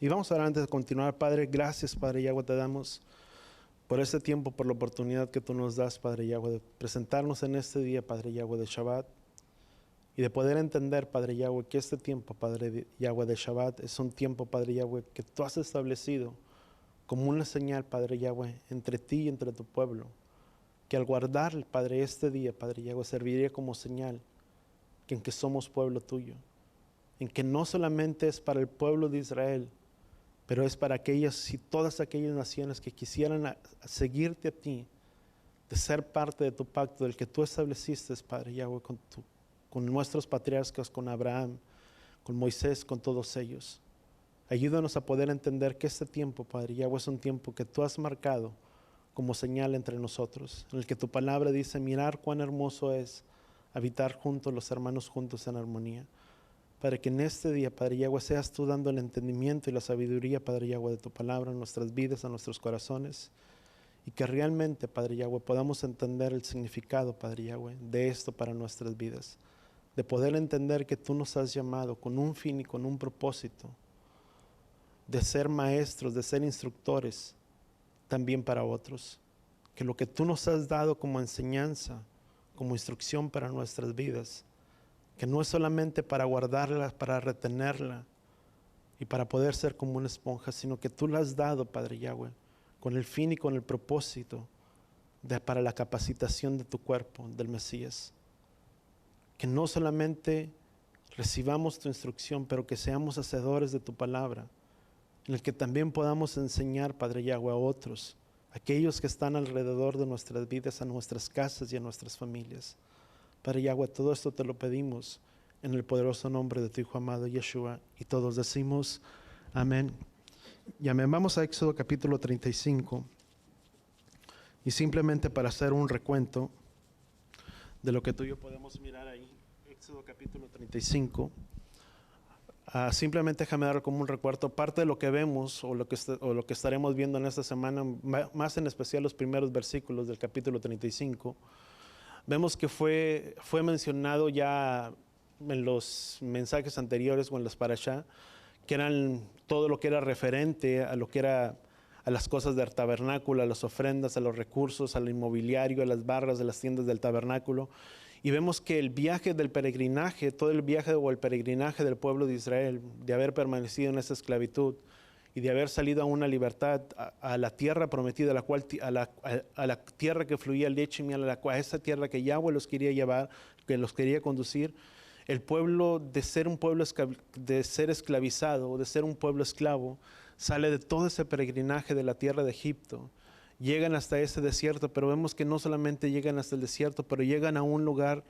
Y vamos ahora antes de continuar, Padre, gracias, Padre Yahweh, te damos por este tiempo, por la oportunidad que tú nos das, Padre Yahweh, de presentarnos en este día, Padre Yahweh, de Shabbat, y de poder entender, Padre Yahweh, que este tiempo, Padre Yahweh, de Shabbat, es un tiempo, Padre Yahweh, que tú has establecido como una señal, Padre Yahweh, entre ti y entre tu pueblo, que al guardar, Padre, este día, Padre Yahweh, serviría como señal en que somos pueblo tuyo, en que no solamente es para el pueblo de Israel, pero es para aquellas y todas aquellas naciones que quisieran seguirte a ti, de ser parte de tu pacto, del que tú estableciste, Padre Yahweh, con nuestros patriarcas, con Abraham, con Moisés, con todos ellos. Ayúdanos a poder entender que este tiempo, Padre Yahweh, es un tiempo que tú has marcado como señal entre nosotros, en el que tu palabra dice, mirar cuán hermoso es habitar juntos, los hermanos juntos en armonía. Para que en este día, Padre Yahweh, seas tú dando el entendimiento y la sabiduría, Padre Yahweh, de tu palabra en nuestras vidas, en nuestros corazones. Y que realmente, Padre Yahweh, podamos entender el significado, Padre Yahweh, de esto para nuestras vidas. De poder entender que tú nos has llamado con un fin y con un propósito. De ser maestros, de ser instructores, también para otros. Que lo que tú nos has dado como enseñanza, como instrucción para nuestras vidas, que no es solamente para guardarla, para retenerla y para poder ser como una esponja, sino que tú la has dado, Padre Yahweh, con el fin y con el propósito para la capacitación de tu cuerpo, del Mesías. Que no solamente recibamos tu instrucción, pero que seamos hacedores de tu palabra, en el que también podamos enseñar, Padre Yahweh, a otros, aquellos que están alrededor de nuestras vidas, a nuestras casas y a nuestras familias. Padre Yahweh, todo esto te lo pedimos en el poderoso nombre de tu Hijo amado Yeshua. Y todos decimos amén y amén. Vamos a Éxodo capítulo 35. Y simplemente para hacer un recuento de lo que tú y yo podemos mirar ahí. Éxodo capítulo 35. Simplemente déjame dar como un recuerdo. Parte de lo que vemos o lo que estaremos viendo en esta semana, más en especial los primeros versículos del capítulo 35, vemos que fue mencionado ya en los mensajes anteriores o en los parashá, que eran todo lo que era referente a lo que era a las cosas del tabernáculo, a las ofrendas, a los recursos, al inmobiliario, a las barras de las tiendas del tabernáculo. Y vemos que el viaje del peregrinaje, todo el viaje o el peregrinaje del pueblo de Israel, de haber permanecido en esa esclavitud y de haber salido a una libertad, a la tierra prometida, a la tierra que fluía leche y miel, a esa tierra que Yahweh los quería llevar, que los quería conducir, el pueblo, de ser un pueblo de ser esclavizado, de ser un pueblo esclavo, sale de todo ese peregrinaje de la tierra de Egipto. Llegan hasta ese desierto, pero vemos que no solamente llegan hasta el desierto, pero llegan a un lugar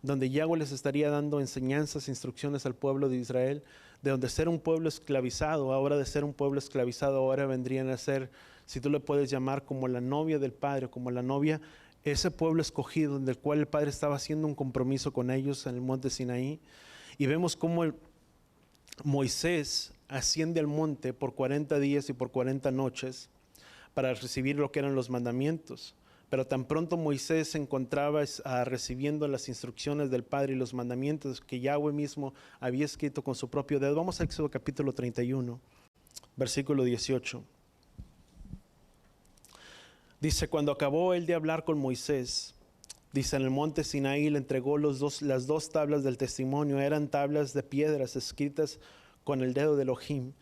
donde Yahweh les estaría dando enseñanzas, instrucciones al pueblo de Israel, de donde ser un pueblo esclavizado, ahora de ser un pueblo esclavizado, ahora vendrían a ser, si tú le puedes llamar, como la novia del Padre, como la novia, ese pueblo escogido, del cual el Padre estaba haciendo un compromiso con ellos en el monte Sinaí. Y vemos cómo Moisés asciende al monte por 40 días y por 40 noches para recibir lo que eran los mandamientos. Pero tan pronto Moisés se encontraba recibiendo las instrucciones del Padre y los mandamientos que Yahweh mismo había escrito con su propio dedo. Vamos a Éxodo capítulo 31, versículo 18. Dice, cuando acabó él de hablar con Moisés, dice, en el monte Sinaí le entregó las dos tablas del testimonio. Eran tablas de piedras escritas con el dedo de Elohim.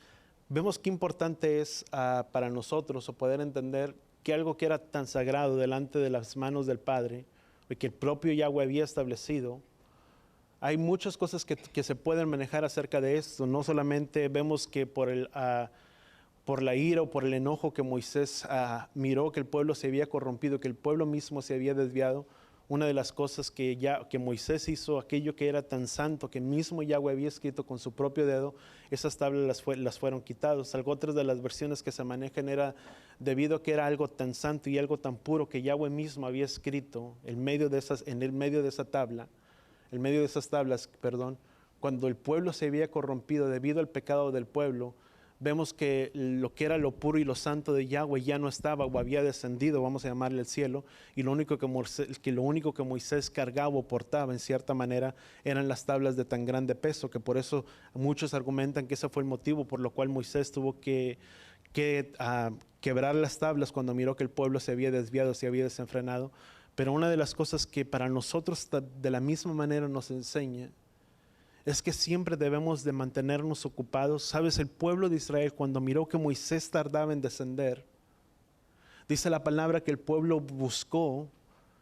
Vemos qué importante es para nosotros o poder entender que algo que era tan sagrado delante de las manos del Padre, y que el propio Yahweh había establecido, hay muchas cosas que se pueden manejar acerca de esto. No solamente vemos que por la ira o por el enojo que Moisés miró que el pueblo se había corrompido, que el pueblo mismo se había desviado. Una de las cosas que Moisés hizo, aquello que era tan santo, que mismo Yahweh había escrito con su propio dedo, esas tablas las fueron quitadas. Otras de las versiones que se manejan era debido a que era algo tan santo y algo tan puro que Yahweh mismo había escrito en el medio de esas tablas, cuando el pueblo se había corrompido debido al pecado del pueblo, vemos que lo que era lo puro y lo santo de Yahweh ya no estaba o había descendido, vamos a llamarle el cielo, y lo único que Moisés cargaba o portaba en cierta manera eran las tablas de tan grande peso, que por eso muchos argumentan que ese fue el motivo por lo cual Moisés tuvo que quebrar las tablas cuando miró que el pueblo se había desviado, se había desenfrenado. Pero una de las cosas que para nosotros de la misma manera nos enseña es que siempre debemos de mantenernos ocupados. Sabes, el pueblo de Israel, cuando miró que Moisés tardaba en descender, dice la palabra que el pueblo buscó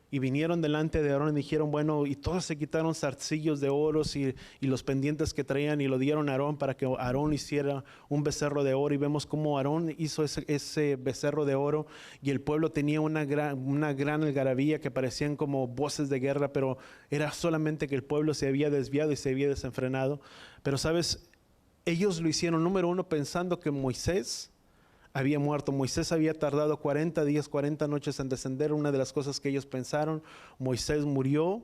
y vinieron delante de Aarón y dijeron, bueno, y todos se quitaron zarcillos de oros y los pendientes que traían y lo dieron a Aarón para que Aarón hiciera un becerro de oro. Y vemos cómo Aarón hizo ese becerro de oro, y el pueblo tenía una gran algarabía que parecían como voces de guerra, pero era solamente que el pueblo se había desviado y se había desenfrenado. Pero sabes, ellos lo hicieron, número uno, pensando que Moisés había muerto. Moisés había tardado 40 días, 40 noches en descender. Una de las cosas que ellos pensaron, Moisés murió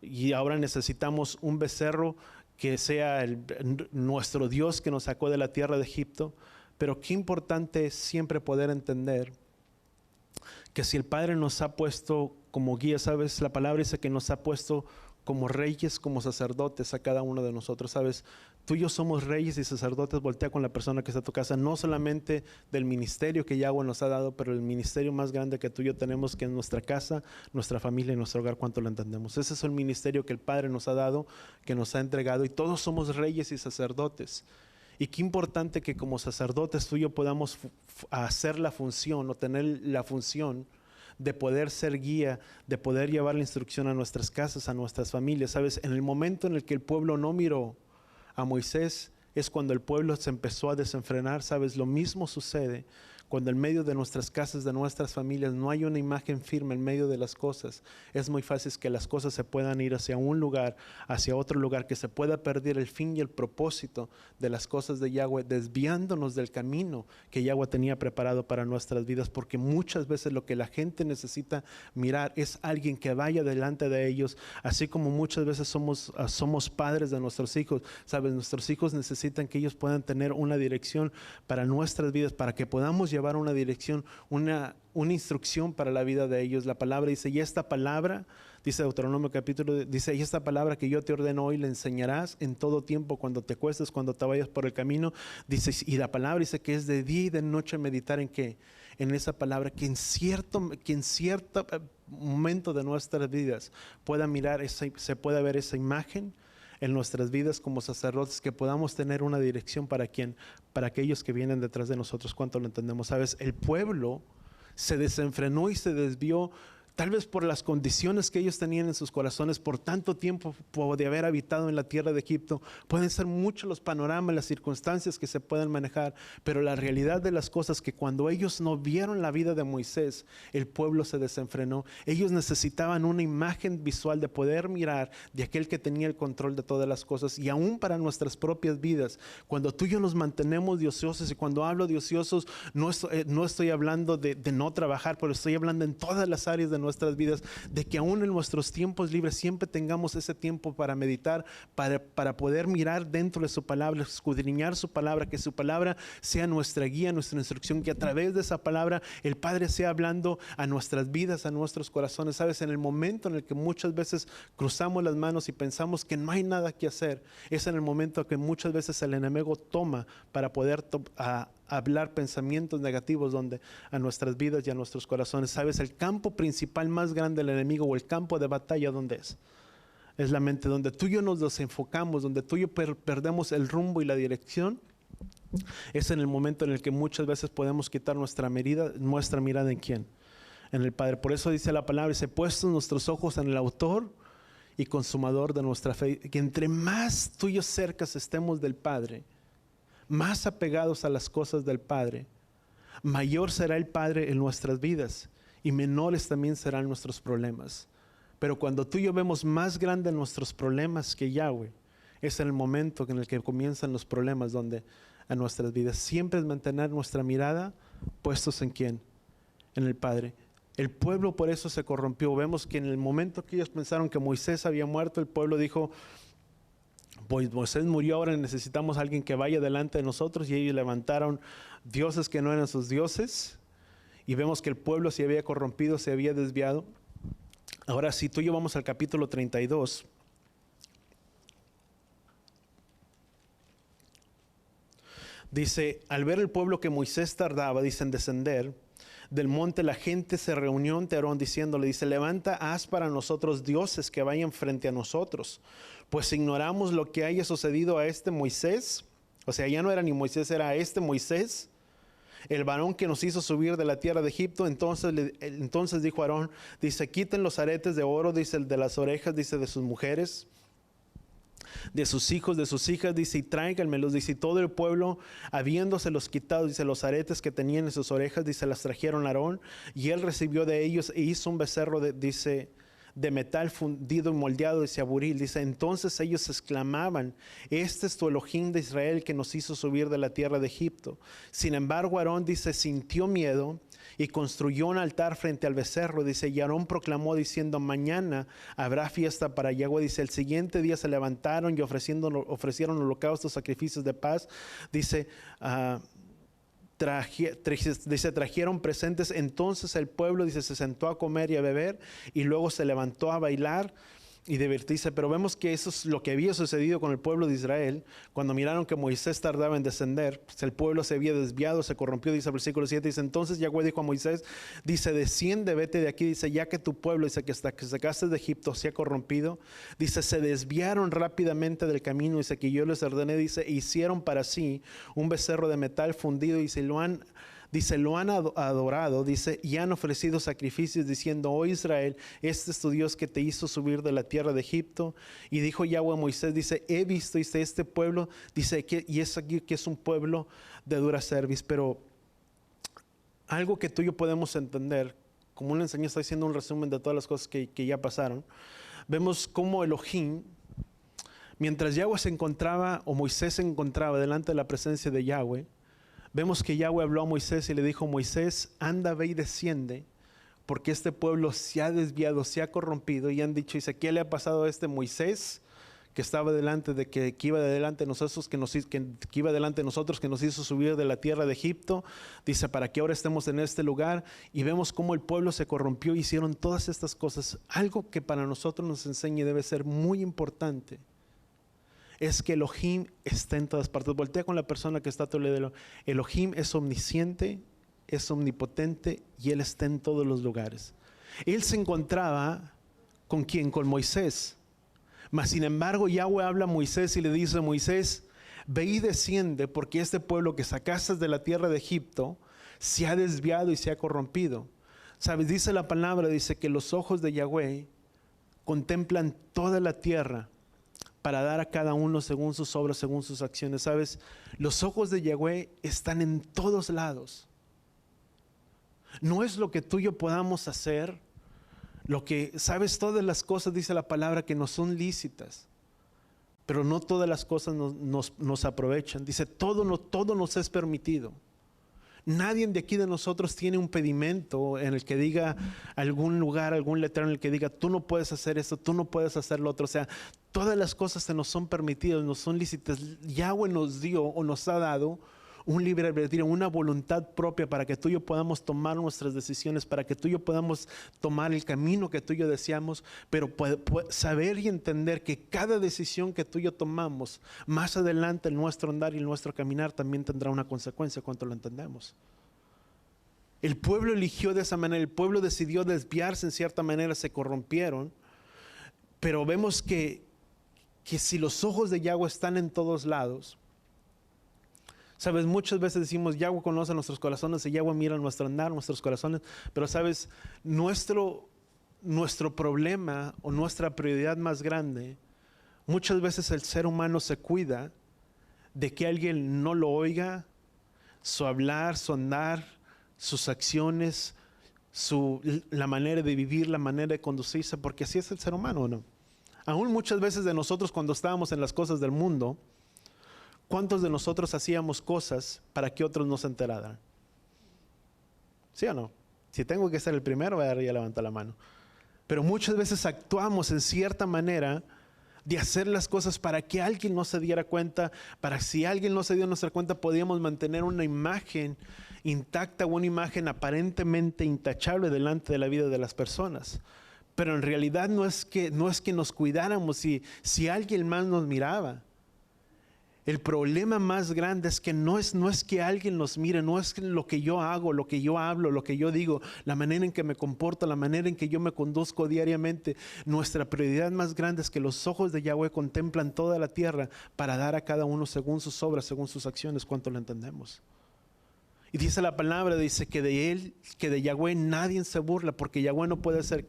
y ahora necesitamos un becerro que sea nuestro Dios que nos sacó de la tierra de Egipto. Pero qué importante es siempre poder entender que si el Padre nos ha puesto como guía, sabes, la palabra dice que nos ha puesto como reyes, como sacerdotes a cada uno de nosotros, sabes. Tú y yo somos reyes y sacerdotes. Voltea con la persona que está a tu casa, no solamente del ministerio que Yahweh nos ha dado, pero el ministerio más grande que tú y yo tenemos, que es nuestra casa, nuestra familia y nuestro hogar. ¿Cuánto lo entendemos? Ese es el ministerio que el Padre nos ha dado, que nos ha entregado, y todos somos reyes y sacerdotes. Y qué importante que como sacerdotes tú y yo podamos hacer la función o tener la función de poder ser guía, de poder llevar la instrucción a nuestras casas, a nuestras familias. Sabes, en el momento en el que el pueblo no miró a Moisés, es cuando el pueblo se empezó a desenfrenar. Sabes, lo mismo sucede cuando en medio de nuestras casas, de nuestras familias, no hay una imagen firme en medio de las cosas. Es muy fácil que las cosas se puedan ir hacia un lugar, hacia otro lugar, que se pueda perder el fin y el propósito de las cosas de Yahweh, desviándonos del camino que Yahweh tenía preparado para nuestras vidas, porque muchas veces lo que la gente necesita mirar es alguien que vaya delante de ellos, así como muchas veces somos padres de nuestros hijos. Sabes, nuestros hijos necesitan que ellos puedan tener una dirección para nuestras vidas, para que podamos llevar una dirección, una instrucción para la vida de ellos. La palabra dice, y esta palabra, dice Deuteronomio capítulo, dice, y esta palabra que yo te ordeno hoy la enseñarás en todo tiempo, cuando te acuestes, cuando te vayas por el camino. Dice, y la palabra dice que es de día y de noche meditar en qué, en esa palabra, que en cierto momento de nuestras vidas pueda mirar, se pueda ver esa imagen en nuestras vidas como sacerdotes, que podamos tener una dirección para aquellos que vienen detrás de nosotros. ¿Cuánto lo entendemos? Sabes, el pueblo se desenfrenó y se desvió, tal vez por las condiciones que ellos tenían en sus corazones por tanto tiempo de haber habitado en la tierra de Egipto. Pueden ser muchos los panoramas, las circunstancias que se pueden manejar, pero la realidad de las cosas, que cuando ellos no vieron la vida de Moisés, el pueblo se desenfrenó. Ellos necesitaban una imagen visual de poder mirar de aquel que tenía el control de todas las cosas. Y aún para nuestras propias vidas, cuando tú y yo nos mantenemos de ociosos, y cuando hablo de ociosos, no estoy hablando de no trabajar, pero estoy hablando en todas las áreas de nuestras vidas, de que aún en nuestros tiempos libres siempre tengamos ese tiempo para meditar, para poder mirar dentro de su palabra, escudriñar su palabra, que su palabra sea nuestra guía, nuestra instrucción, que a través de esa palabra el Padre sea hablando a nuestras vidas, a nuestros corazones. Sabes, en el momento en el que muchas veces cruzamos las manos y pensamos que no hay nada que hacer, es en el momento que muchas veces el enemigo toma para poder hablar pensamientos negativos a nuestras vidas y a nuestros corazones. Sabes, el campo principal más grande del enemigo, o el campo de batalla, ¿dónde es? Es la mente. Donde tú y yo nos desenfocamos, donde tú y yo perdemos el rumbo y la dirección, es en el momento en el que muchas veces podemos quitar nuestra mirada. ¿En quién? En el Padre. Por eso dice la palabra, dice, puestos nuestros ojos en el autor y consumador de nuestra fe, que entre más tú y yo cercas estemos del Padre, más apegados a las cosas del Padre, mayor será el Padre en nuestras vidas y menores también serán nuestros problemas. Pero cuando tú y yo vemos más grandes nuestros problemas que Yahweh, es en el momento en el que comienzan los problemas a nuestras vidas. Siempre es mantener nuestra mirada puestos en ¿quién? En el Padre. El pueblo por eso se corrompió. Vemos que en el momento que ellos pensaron que Moisés había muerto, el pueblo dijo, Pues Moisés murió, ahora necesitamos a alguien que vaya delante de nosotros, y ellos levantaron dioses que no eran sus dioses, y vemos que el pueblo se había corrompido, se había desviado. Ahora, si tú y yo vamos al capítulo 32, dice, al ver el pueblo que Moisés tardaba, dice, en descender del monte, la gente se reunió ante Aarón diciéndole, dice, levanta, haz para nosotros dioses que vayan frente a nosotros, pues ignoramos lo que haya sucedido a este Moisés. O sea, ya no era ni Moisés, era este Moisés, el varón que nos hizo subir de la tierra de Egipto. Entonces dijo Aarón, dice, quiten los aretes de oro, dice, de las orejas, dice, de sus mujeres, de sus hijos, de sus hijas, dice, y tráiganmelos, dice, y todo el pueblo, habiéndoselos quitado, dice, los aretes que tenían en sus orejas, dice, las trajeron a Aarón, y él recibió de ellos e hizo un becerro dice, de metal fundido y moldeado, dice, a buril. Dice, entonces ellos exclamaban, este es tu Elohim de Israel que nos hizo subir de la tierra de Egipto. Sin embargo, Aarón, dice, sintió miedo y construyó un altar frente al becerro. Dice, y Aarón proclamó diciendo, mañana habrá fiesta para Yahweh. Dice, el siguiente día se levantaron y ofrecieron holocaustos, sacrificios de paz. Dice, trajeron presentes. Entonces el pueblo, dice, se sentó a comer y a beber, y luego se levantó a bailar y divertirse. Pero vemos que eso es lo que había sucedido con el pueblo de Israel. Cuando miraron que Moisés tardaba en descender, pues el pueblo se había desviado, se corrompió. Dice el versículo 7, dice, entonces Yahweh dijo a Moisés, dice, desciende, vete de aquí, dice, ya que tu pueblo, dice, que hasta que sacaste de Egipto se ha corrompido. Dice, se desviaron rápidamente del camino, dice, que yo les ordené, dice, e hicieron para sí un becerro de metal fundido, y se lo han adorado, dice, y han ofrecido sacrificios diciendo, oh Israel, este es tu Dios que te hizo subir de la tierra de Egipto. Y dijo Yahweh a Moisés, dice, he visto, dice, este pueblo, dice, y es aquí que es un pueblo de dura cerviz. Pero algo que tú y yo podemos entender, como una enseñanza, estoy haciendo un resumen de todas las cosas que ya pasaron. Vemos cómo Elohim, mientras Yahweh se encontraba, o Moisés se encontraba delante de la presencia de Yahweh, vemos que Yahweh habló a Moisés y le dijo, Moisés, anda, ve y desciende, porque este pueblo se ha desviado, se ha corrompido. Y han dicho, dice, ¿qué le ha pasado a este Moisés que estaba delante de que iba delante de nosotros, que iba delante de nosotros, que nos hizo subir de la tierra de Egipto? Dice, para que ahora estemos en este lugar. Y vemos cómo el pueblo se corrompió, hicieron todas estas cosas. Algo que para nosotros nos enseña y debe ser muy importante es que Elohim está en todas partes. Voltea con la persona que está a tu lado. Elohim es omnisciente, es omnipotente, y Él está en todos los lugares. Él se encontraba ¿con quién? Con Moisés. Mas sin embargo Yahweh habla a Moisés y le dice, Moisés, ve y desciende, porque este pueblo que sacaste de la tierra de Egipto se ha desviado y se ha corrompido. ¿Sabes? Dice la palabra, dice que los ojos de Yahweh contemplan toda la tierra para dar a cada uno según sus obras, según sus acciones. ¿Sabes? Los ojos de Yahweh están en todos lados. No es lo que tú y yo podamos hacer, lo que, ¿sabes? Todas las cosas, dice la palabra, que nos son lícitas, pero no todas las cosas nos aprovechan. Dice, todo nos es permitido. Nadie de aquí de nosotros tiene un pedimento en el que diga algún lugar, algún letrero en el que diga, tú no puedes hacer esto, tú no puedes hacer lo otro. O sea, todas las cosas se nos son permitidas, nos son lícitas. Yahweh nos dio o nos ha dado un libre albedrío, una voluntad propia para que tú y yo podamos tomar nuestras decisiones, para que tú y yo podamos tomar el camino que tú y yo deseamos, pero saber y entender que cada decisión que tú y yo tomamos, más adelante el nuestro andar y el nuestro caminar también tendrá una consecuencia cuando lo entendemos. El pueblo eligió de esa manera, el pueblo decidió desviarse en cierta manera, se corrompieron, pero vemos que si los ojos de Yahweh están en todos lados, sabes, muchas veces decimos, Yahweh conoce nuestros corazones y Yahweh mira nuestro andar, nuestros corazones, pero sabes, nuestro problema o nuestra prioridad más grande, muchas veces el ser humano se cuida de que alguien no lo oiga, su hablar, su andar, sus acciones, la manera de vivir, la manera de conducirse, porque así es el ser humano, ¿no? Aún muchas veces de nosotros cuando estábamos en las cosas del mundo, ¿cuántos de nosotros hacíamos cosas para que otros no se enteraran? ¿Sí o no? Si tengo que ser el primero, voy a levantar la mano. Pero muchas veces actuamos en cierta manera de hacer las cosas para que alguien no se diera cuenta, para si alguien no se dio nuestra cuenta, podíamos mantener una imagen intacta, una imagen aparentemente intachable delante de la vida de las personas. Pero en realidad no es que nos cuidáramos si alguien más nos miraba. El problema más grande es que no es que alguien nos mire, no es lo que yo hago, lo que yo hablo, lo que yo digo, la manera en que me comporto, la manera en que yo me conduzco diariamente. Nuestra prioridad más grande es que los ojos de Yahweh contemplan toda la tierra para dar a cada uno según sus obras, según sus acciones. ¿Cuánto lo entendemos? Y dice la palabra, dice que de Yahweh nadie se burla, porque Yahweh no puede ser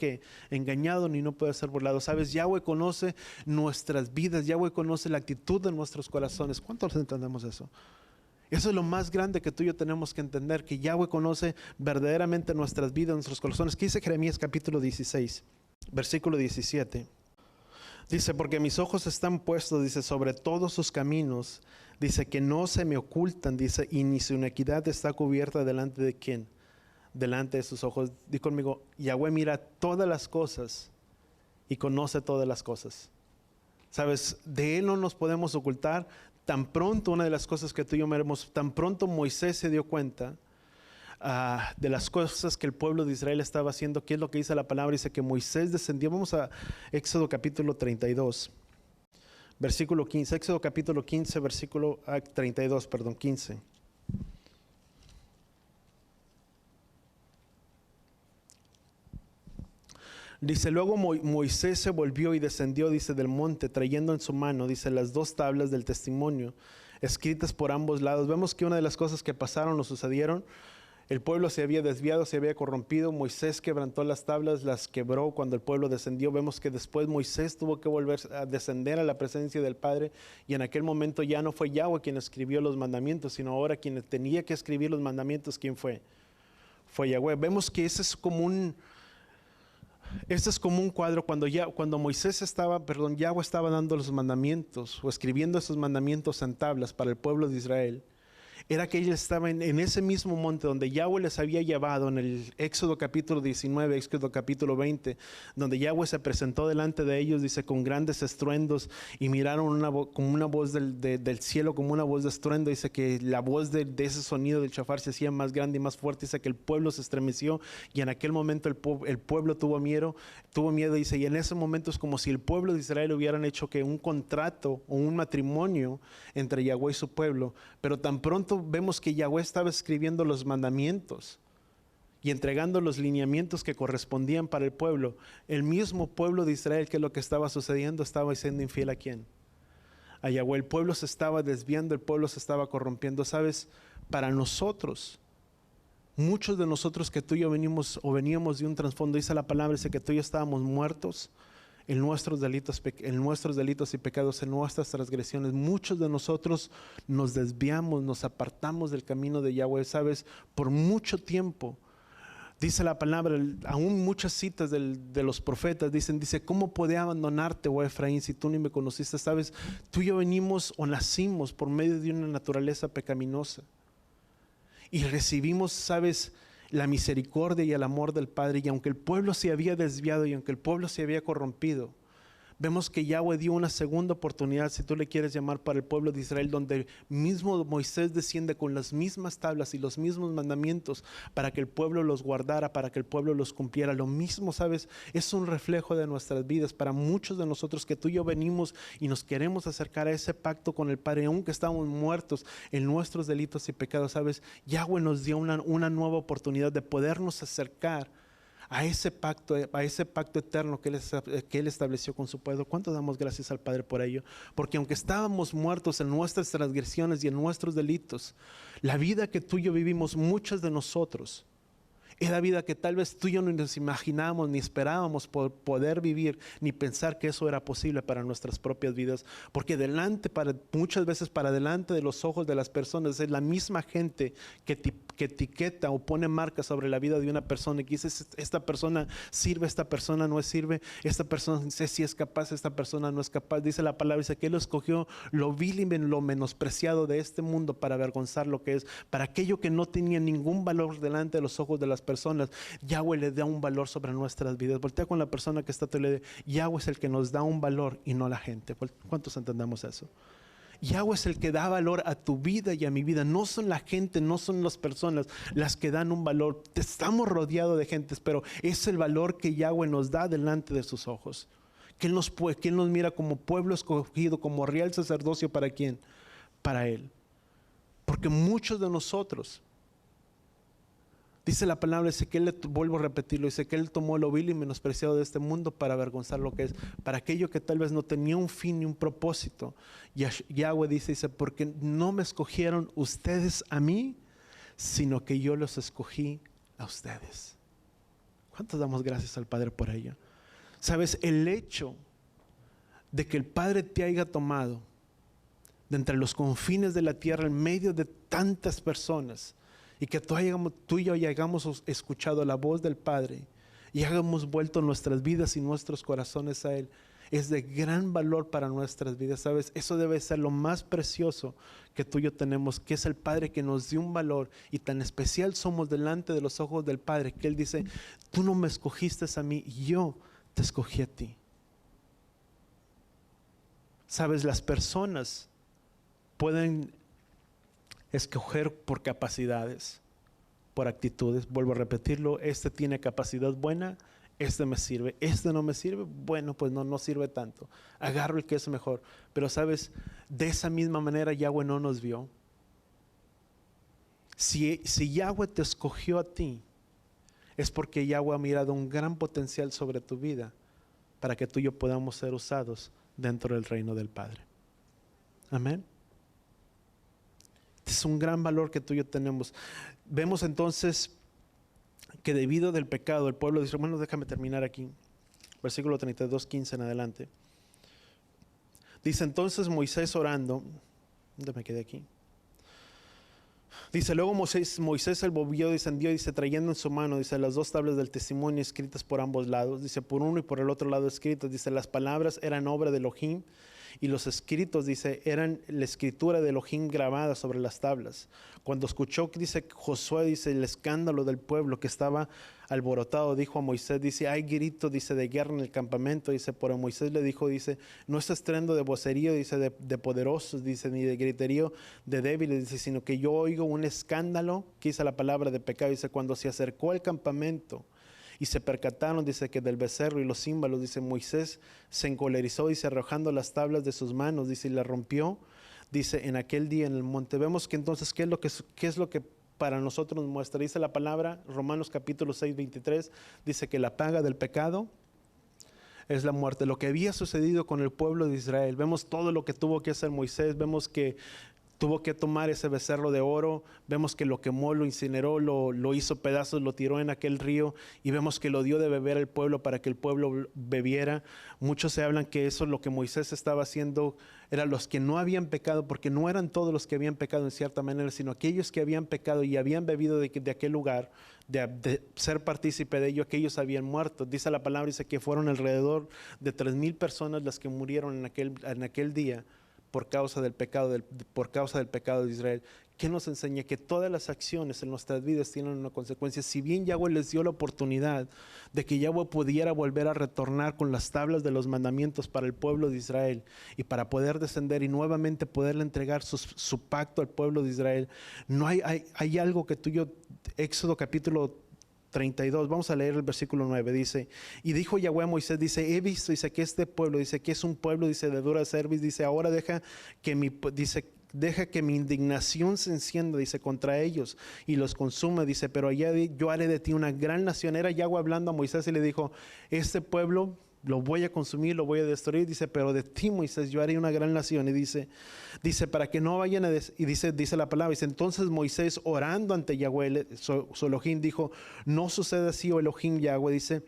engañado ni no puede ser burlado. Sabes, Yahweh conoce nuestras vidas, Yahweh conoce la actitud de nuestros corazones. ¿Cuántos entendemos eso? Eso es lo más grande que tú y yo tenemos que entender, que Yahweh conoce verdaderamente nuestras vidas, nuestros corazones. ¿Qué dice Jeremías capítulo 16, versículo 17? Dice, porque mis ojos están puestos, dice, sobre todos sus caminos. Dice que no se me ocultan, dice, y ni su inequidad está cubierta delante de quién, delante de sus ojos. Di conmigo, Yahweh mira todas las cosas y conoce todas las cosas. Sabes, de Él no nos podemos ocultar. Tan pronto, una de las cosas que tú y yo veremos, tan pronto Moisés se dio cuenta de las cosas que el pueblo de Israel estaba haciendo. ¿Qué es lo que dice la palabra? Dice que Moisés descendió. Vamos a Éxodo capítulo 32. Versículo 15, Éxodo capítulo 15, versículo 32, perdón, 15. Dice, luego Moisés se volvió y descendió, dice, del monte, trayendo en su mano, dice, las 2 tablas del testimonio, escritas por ambos lados. Vemos que una de las cosas que pasaron o sucedieron, el pueblo se había desviado, se había corrompido. Moisés quebrantó las tablas, las quebró cuando el pueblo descendió. Vemos que después Moisés tuvo que volver a descender a la presencia del Padre, y en aquel momento ya no fue Yahweh quien escribió los mandamientos, sino ahora quien tenía que escribir los mandamientos, ¿quién fue? Fue Yahweh. Vemos que ese es como un cuadro cuando Moisés Yahweh estaba dando los mandamientos o escribiendo esos mandamientos en tablas para el pueblo de Israel. Era que ellos estaban en ese mismo monte donde Yahweh les había llevado en el Éxodo capítulo 19, Éxodo capítulo 20, donde Yahweh se presentó delante de ellos, dice, con grandes estruendos, y miraron como una voz del cielo, como una voz de estruendo. Dice que la voz de ese sonido del shofar se hacía más grande y más fuerte. Dice que el pueblo se estremeció, y en aquel momento el pueblo tuvo miedo, dice, y en ese momento es como si el pueblo de Israel hubieran hecho que un contrato o un matrimonio entre Yahweh y su pueblo. Pero tan pronto vemos que Yahweh estaba escribiendo los mandamientos y entregando los lineamientos que correspondían para el pueblo, el mismo pueblo de Israel, que es lo que estaba sucediendo, estaba siendo infiel. ¿A quién? A Yahweh. El pueblo se estaba desviando, el pueblo se estaba corrompiendo. Sabes, para nosotros, muchos de nosotros que tú y yo veníamos de un trasfondo, dice la palabra, dice que tú y yo estábamos muertos en nuestros delitos y pecados, en nuestras transgresiones. Muchos de nosotros nos desviamos, nos apartamos del camino de Yahweh, sabes, por mucho tiempo. Dice la palabra, aún muchas citas de los profetas dice, ¿cómo podía abandonarte, oh Efraín, si tú ni me conociste? Sabes, tú y yo venimos o nacimos por medio de una naturaleza pecaminosa y recibimos, sabes, la misericordia y el amor del Padre. Y aunque el pueblo se había desviado y aunque el pueblo se había corrompido, vemos que Yahweh dio una segunda oportunidad, si tú le quieres llamar, para el pueblo de Israel, donde mismo Moisés desciende con las mismas tablas y los mismos mandamientos para que el pueblo los guardara, para que el pueblo los cumpliera. Lo mismo, sabes, es un reflejo de nuestras vidas. Para muchos de nosotros que tú y yo venimos y nos queremos acercar a ese pacto con el Padre, aunque estamos muertos en nuestros delitos y pecados, sabes, Yahweh nos dio una nueva oportunidad de podernos acercar a ese pacto eterno que Él estableció con su pueblo. ¿Cuánto damos gracias al Padre por ello? Porque aunque estábamos muertos en nuestras transgresiones y en nuestros delitos, la vida que tú y yo vivimos, muchos de nosotros, era vida que tal vez tú y yo no nos imaginábamos ni esperábamos poder vivir, ni pensar que eso era posible para nuestras propias vidas. Porque muchas veces para delante de los ojos de las personas es la misma gente que etiqueta o pone marcas sobre la vida de una persona y que dice, esta persona sirve, esta persona no sirve, esta persona no sé si es capaz, esta persona no es capaz. Dice la palabra, dice que Él escogió lo vil y lo menospreciado de este mundo para avergonzar lo que es, para aquello que no tenía ningún valor delante de los ojos de las personas, personas, Yahweh le da un valor sobre nuestras vidas. Voltea con la persona que está a tu lado. Yahweh es el que nos da un valor y no la gente. ¿Cuántos entendemos eso? Yahweh es el que da valor a tu vida y a mi vida. No son la gente, no son las personas las que dan un valor. Estamos rodeados de gentes, pero es el valor que Yahweh nos da delante de sus ojos. Que Él nos mira como pueblo escogido, como real sacerdocio. ¿Para quién? Para Él. Porque muchos de nosotros, dice la palabra, dice que Él, vuelvo a repetirlo, dice que Él tomó lo vil y menospreciado de este mundo para avergonzar lo que es, para aquello que tal vez no tenía un fin ni un propósito. Yahweh dice, porque no me escogieron ustedes a mí, sino que yo los escogí a ustedes. ¿Cuántos damos gracias al Padre por ello? Sabes, el hecho de que el Padre te haya tomado de entre los confines de la tierra, en medio de tantas personas, y que tú y yo hayamos escuchado la voz del Padre y hayamos vuelto nuestras vidas y nuestros corazones a Él, es de gran valor para nuestras vidas. ¿Sabes? Eso debe ser lo más precioso que tú y yo tenemos, que es el Padre que nos dio un valor, y tan especial somos delante de los ojos del Padre, que Él dice, tú no me escogiste a mí, yo te escogí a ti. ¿Sabes? Las personas pueden escoger por capacidades, por actitudes. Vuelvo a repetirlo, este tiene capacidad buena, este me sirve, este no me sirve, bueno, pues no sirve tanto, agarro el que es mejor. Pero sabes, de esa misma manera Yahweh no nos vio. Si Yahweh te escogió a ti, es porque Yahweh ha mirado un gran potencial sobre tu vida, para que tú y yo podamos ser usados dentro del reino del Padre. Amén. Es un gran valor que tú y yo tenemos. Vemos entonces que debido del pecado, el pueblo dice, bueno, déjame terminar aquí. Versículo 32, 15 en adelante. Dice, entonces Moisés orando, ¿dónde me quedé aquí? Dice, luego Moisés el bobillo descendió, dice, trayendo en su mano, dice, las dos tablas del testimonio escritas por ambos lados, dice, por uno y por el otro lado escritas, dice, las palabras eran obra de Elohim, y los escritos, dice, eran la escritura de Elohim grabada sobre las tablas. Cuando escuchó, dice, Josué, dice, el escándalo del pueblo que estaba alborotado, dijo a Moisés, dice, hay grito, dice, de guerra en el campamento, dice, pero Moisés le dijo, dice, no es estruendo de vocerío, dice, de poderosos, dice, ni de griterío de débiles, dice, sino que yo oigo un escándalo, que dice la palabra de pecado, dice, cuando se acercó al campamento, y se percataron, dice, que del becerro y los címbalos, dice, Moisés se encolerizó, dice, arrojando las tablas de sus manos, dice, y la rompió, dice, en aquel día en el monte. Vemos que entonces, ¿qué es lo que para nosotros nos muestra? Dice la palabra, Romanos capítulo 6, 23, dice que la paga del pecado es la muerte. Lo que había sucedido con el pueblo de Israel, vemos todo lo que tuvo que hacer Moisés, vemos que tuvo que tomar ese becerro de oro, vemos que lo quemó, lo incineró, lo hizo pedazos, lo tiró en aquel río, y vemos que lo dio de beber al pueblo para que el pueblo bebiera. Muchos se hablan que eso, lo que Moisés estaba haciendo, eran los que no habían pecado, porque no eran todos los que habían pecado en cierta manera, sino aquellos que habían pecado y habían bebido de aquel lugar, de ser partícipe de ello, aquellos habían muerto. Dice la palabra, dice que fueron alrededor de 3,000 personas las que murieron en aquel día, por causa del pecado de Israel. ¿Qué nos enseña? Que todas las acciones en nuestras vidas tienen una consecuencia. Si bien Yahweh les dio la oportunidad de que Yahweh pudiera volver a retornar con las tablas de los mandamientos para el pueblo de Israel, y para poder descender y nuevamente poderle entregar su pacto al pueblo de Israel, no hay algo que tú y yo, Éxodo capítulo 32, vamos a leer el versículo 9, dice, y dijo Yahweh a Moisés, dice, he visto, dice, que este pueblo, dice, que es un pueblo, dice, de dura cerviz, dice, ahora deja que mi indignación se encienda, dice, contra ellos y los consuma, dice, pero allá yo haré de ti una gran nación. Era Yahweh hablando a Moisés y le dijo, este pueblo lo voy a consumir, lo voy a destruir, dice, pero de ti, Moisés, yo haré una gran nación. Y dice, para que no vayan y dice la palabra, dice, entonces Moisés, orando ante Yahweh, su Elohim, dijo, no sucede así, oh Elohim Yahweh, dice,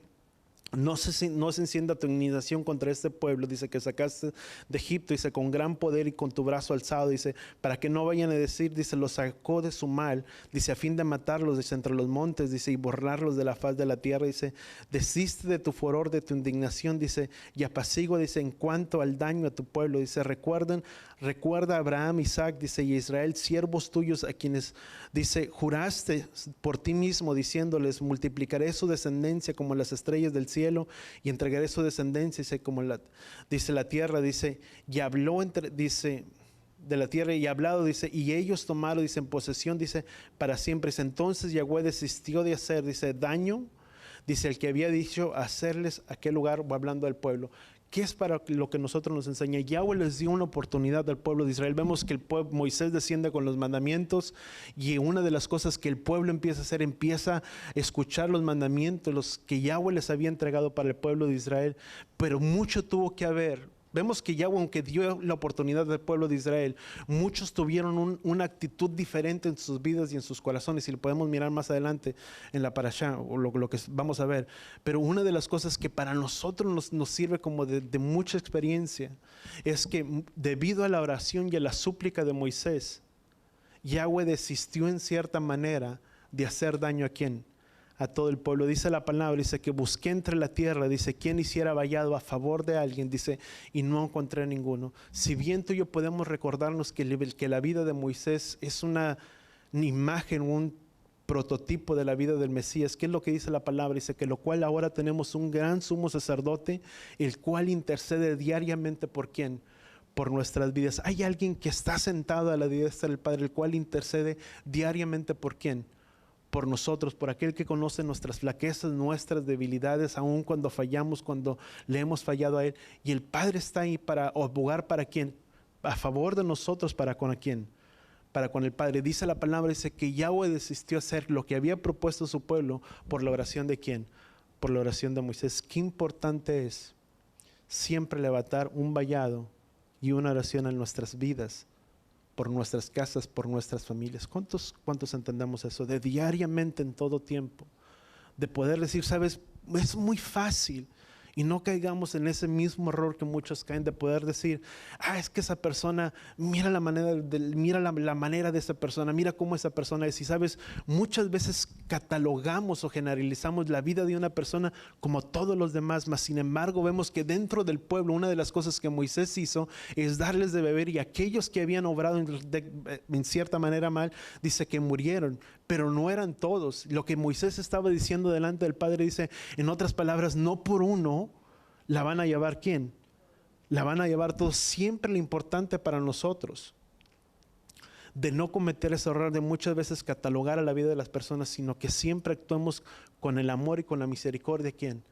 No se encienda tu indignación contra este pueblo, dice, que sacaste de Egipto, dice, con gran poder y con tu brazo alzado, dice, para que no vayan a decir, dice, los sacó de su mal, dice, a fin de matarlos, dice, entre los montes, dice, y borrarlos de la faz de la tierra, dice, desiste de tu furor, de tu indignación, dice, y apacigua, dice, en cuanto al daño a tu pueblo, dice, recuerda a Abraham, Isaac, dice, y Israel, siervos tuyos, a quienes, dice, juraste por ti mismo, diciéndoles, multiplicaré su descendencia como las estrellas del cielo, y entregaré su descendencia, dice, como dice la tierra, dice, y habló dice, de la tierra y hablado, dice, y ellos tomaron, dice, en posesión, dice, para siempre. Dice, entonces Yahweh desistió de hacer, dice, daño, dice, el que había dicho hacerles aquel lugar, hablando al pueblo. ¿Qué es para lo que nosotros nos enseña? Yahweh les dio una oportunidad al pueblo de Israel. Vemos que el pueblo, Moisés desciende con los mandamientos, y una de las cosas que el pueblo empieza a hacer, empieza a escuchar los mandamientos, los que Yahweh les había entregado para el pueblo de Israel. Pero mucho tuvo que haber. Vemos que Yahweh, aunque dio la oportunidad al pueblo de Israel, muchos tuvieron una actitud diferente en sus vidas y en sus corazones, y lo podemos mirar más adelante en la parashá, o lo que vamos a ver. Pero una de las cosas que para nosotros nos sirve como de mucha experiencia, es que debido a la oración y a la súplica de Moisés, Yahweh desistió en cierta manera de hacer daño a ¿quién? A todo el pueblo. Dice la palabra, dice que busqué entre la tierra, dice, quien hiciera vallado a favor de alguien, dice, y no encontré ninguno. Si bien tú y yo podemos recordarnos que la vida de Moisés es una imagen, un prototipo de la vida del Mesías, ¿qué es lo que dice la palabra? Dice que lo cual ahora tenemos un gran sumo sacerdote, el cual intercede diariamente ¿por quién? Por nuestras vidas. Hay alguien que está sentado a la diestra del Padre, el cual intercede diariamente ¿por quién? Por nosotros, por aquel que conoce nuestras flaquezas, nuestras debilidades, aun cuando fallamos, cuando le hemos fallado a Él. Y el Padre está ahí para abogar para quién, a favor de nosotros, para con quién, para con el Padre. Dice la palabra, dice que Yahweh desistió hacer lo que había propuesto su pueblo por la oración de quién, por la oración de Moisés. Qué importante es siempre levantar un vallado y una oración en nuestras vidas, por nuestras casas, por nuestras familias. ¿Cuántos entendemos eso? De diariamente, en todo tiempo, de poder decir, sabes, es muy fácil, y no caigamos en ese mismo error que muchos caen, de poder decir, es que esa persona, mira la manera la manera de esa persona, mira cómo esa persona es. Y sabes, muchas veces catalogamos o generalizamos la vida de una persona como todos los demás, mas sin embargo vemos que dentro del pueblo una de las cosas que Moisés hizo es darles de beber, y aquellos que habían obrado en cierta manera mal, dice que murieron, pero no eran todos. Lo que Moisés estaba diciendo delante del Padre, dice, en otras palabras, no por uno la van a llevar ¿quién? La van a llevar todos. Siempre lo importante para nosotros, de no cometer ese error de muchas veces catalogar a la vida de las personas, sino que siempre actuemos con el amor y con la misericordia ¿quién?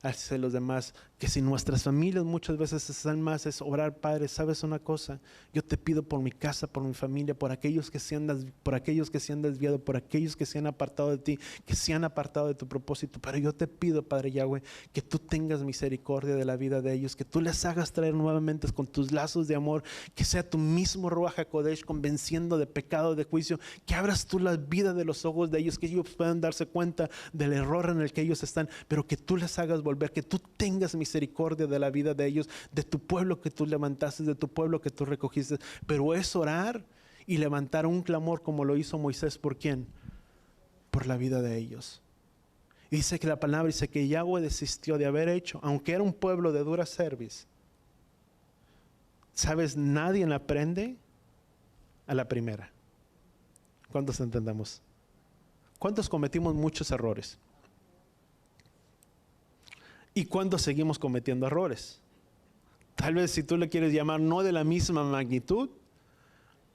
Hacia los demás. Que si nuestras familias muchas veces están más, es orar, Padre, ¿sabes una cosa? Yo te pido por mi casa, por mi familia, por aquellos que se han desviado, por aquellos que se han apartado de ti, que se han apartado de tu propósito. Pero yo te pido, Padre Yahweh, que tú tengas misericordia de la vida de ellos, que tú les hagas traer nuevamente con tus lazos de amor, que sea tu mismo Ruach HaKodesh convenciendo de pecado, de juicio, que abras tú la vida de los ojos de ellos, que ellos puedan darse cuenta del error en el que ellos están, pero que tú les hagas volver, que tú tengas misericordia de la vida de ellos, de tu pueblo que tú levantaste, de tu pueblo que tú recogiste. Pero es orar y levantar un clamor como lo hizo Moisés. ¿Por quién? Por la vida de ellos. Y dice que la palabra dice que Yahweh desistió de haber hecho, aunque era un pueblo de dura cerviz. ¿Sabes? Nadie aprende a la primera. ¿Cuántos entendemos? ¿Cuántos cometimos muchos errores? ¿Y cuándo seguimos cometiendo errores? Tal vez, si tú le quieres llamar, no de la misma magnitud,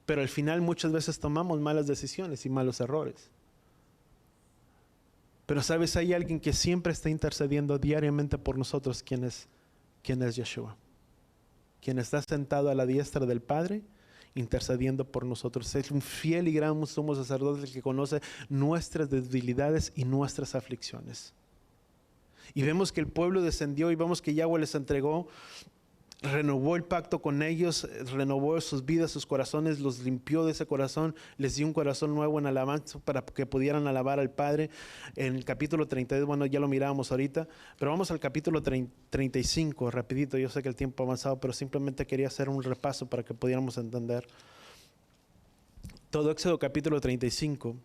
pero al final muchas veces tomamos malas decisiones y malos errores. Pero sabes, hay alguien que siempre está intercediendo diariamente por nosotros. ¿Quién es Yeshua? Quien está sentado a la diestra del Padre, intercediendo por nosotros. Es un fiel y gran sumo sacerdote que conoce nuestras debilidades y nuestras aflicciones. Y vemos que el pueblo descendió, y vemos que Yahweh les entregó renovó el pacto con ellos, renovó sus vidas, sus corazones, los limpió de ese corazón, les dio un corazón nuevo en alabanza para que pudieran alabar al Padre. En el capítulo 32, bueno, ya lo mirábamos ahorita, pero vamos al capítulo 35, rapidito. Yo sé que el tiempo ha avanzado, pero simplemente quería hacer un repaso para que pudiéramos entender. Todo Éxodo capítulo 35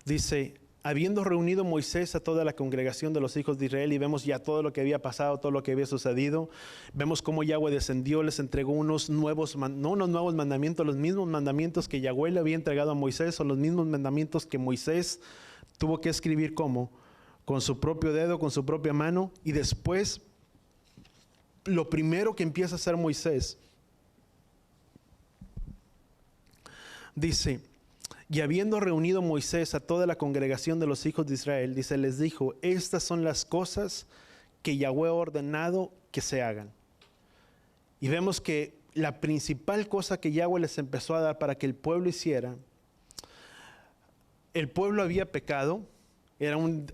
dice: habiendo reunido Moisés a toda la congregación de los hijos de Israel, y vemos ya todo lo que había pasado, todo lo que había sucedido, vemos cómo Yahweh descendió, les entregó unos nuevos mandamientos, los mismos mandamientos que Yahweh le había entregado a Moisés, o los mismos mandamientos que Moisés tuvo que escribir con su propio dedo, con su propia mano. Y después, lo primero que empieza a hacer Moisés, dice: y habiendo reunido Moisés a toda la congregación de los hijos de Israel, dice, les dijo: estas son las cosas que Yahweh ha ordenado que se hagan. Y vemos que la principal cosa que Yahweh les empezó a dar para que el pueblo hiciera, el pueblo había pecado, era un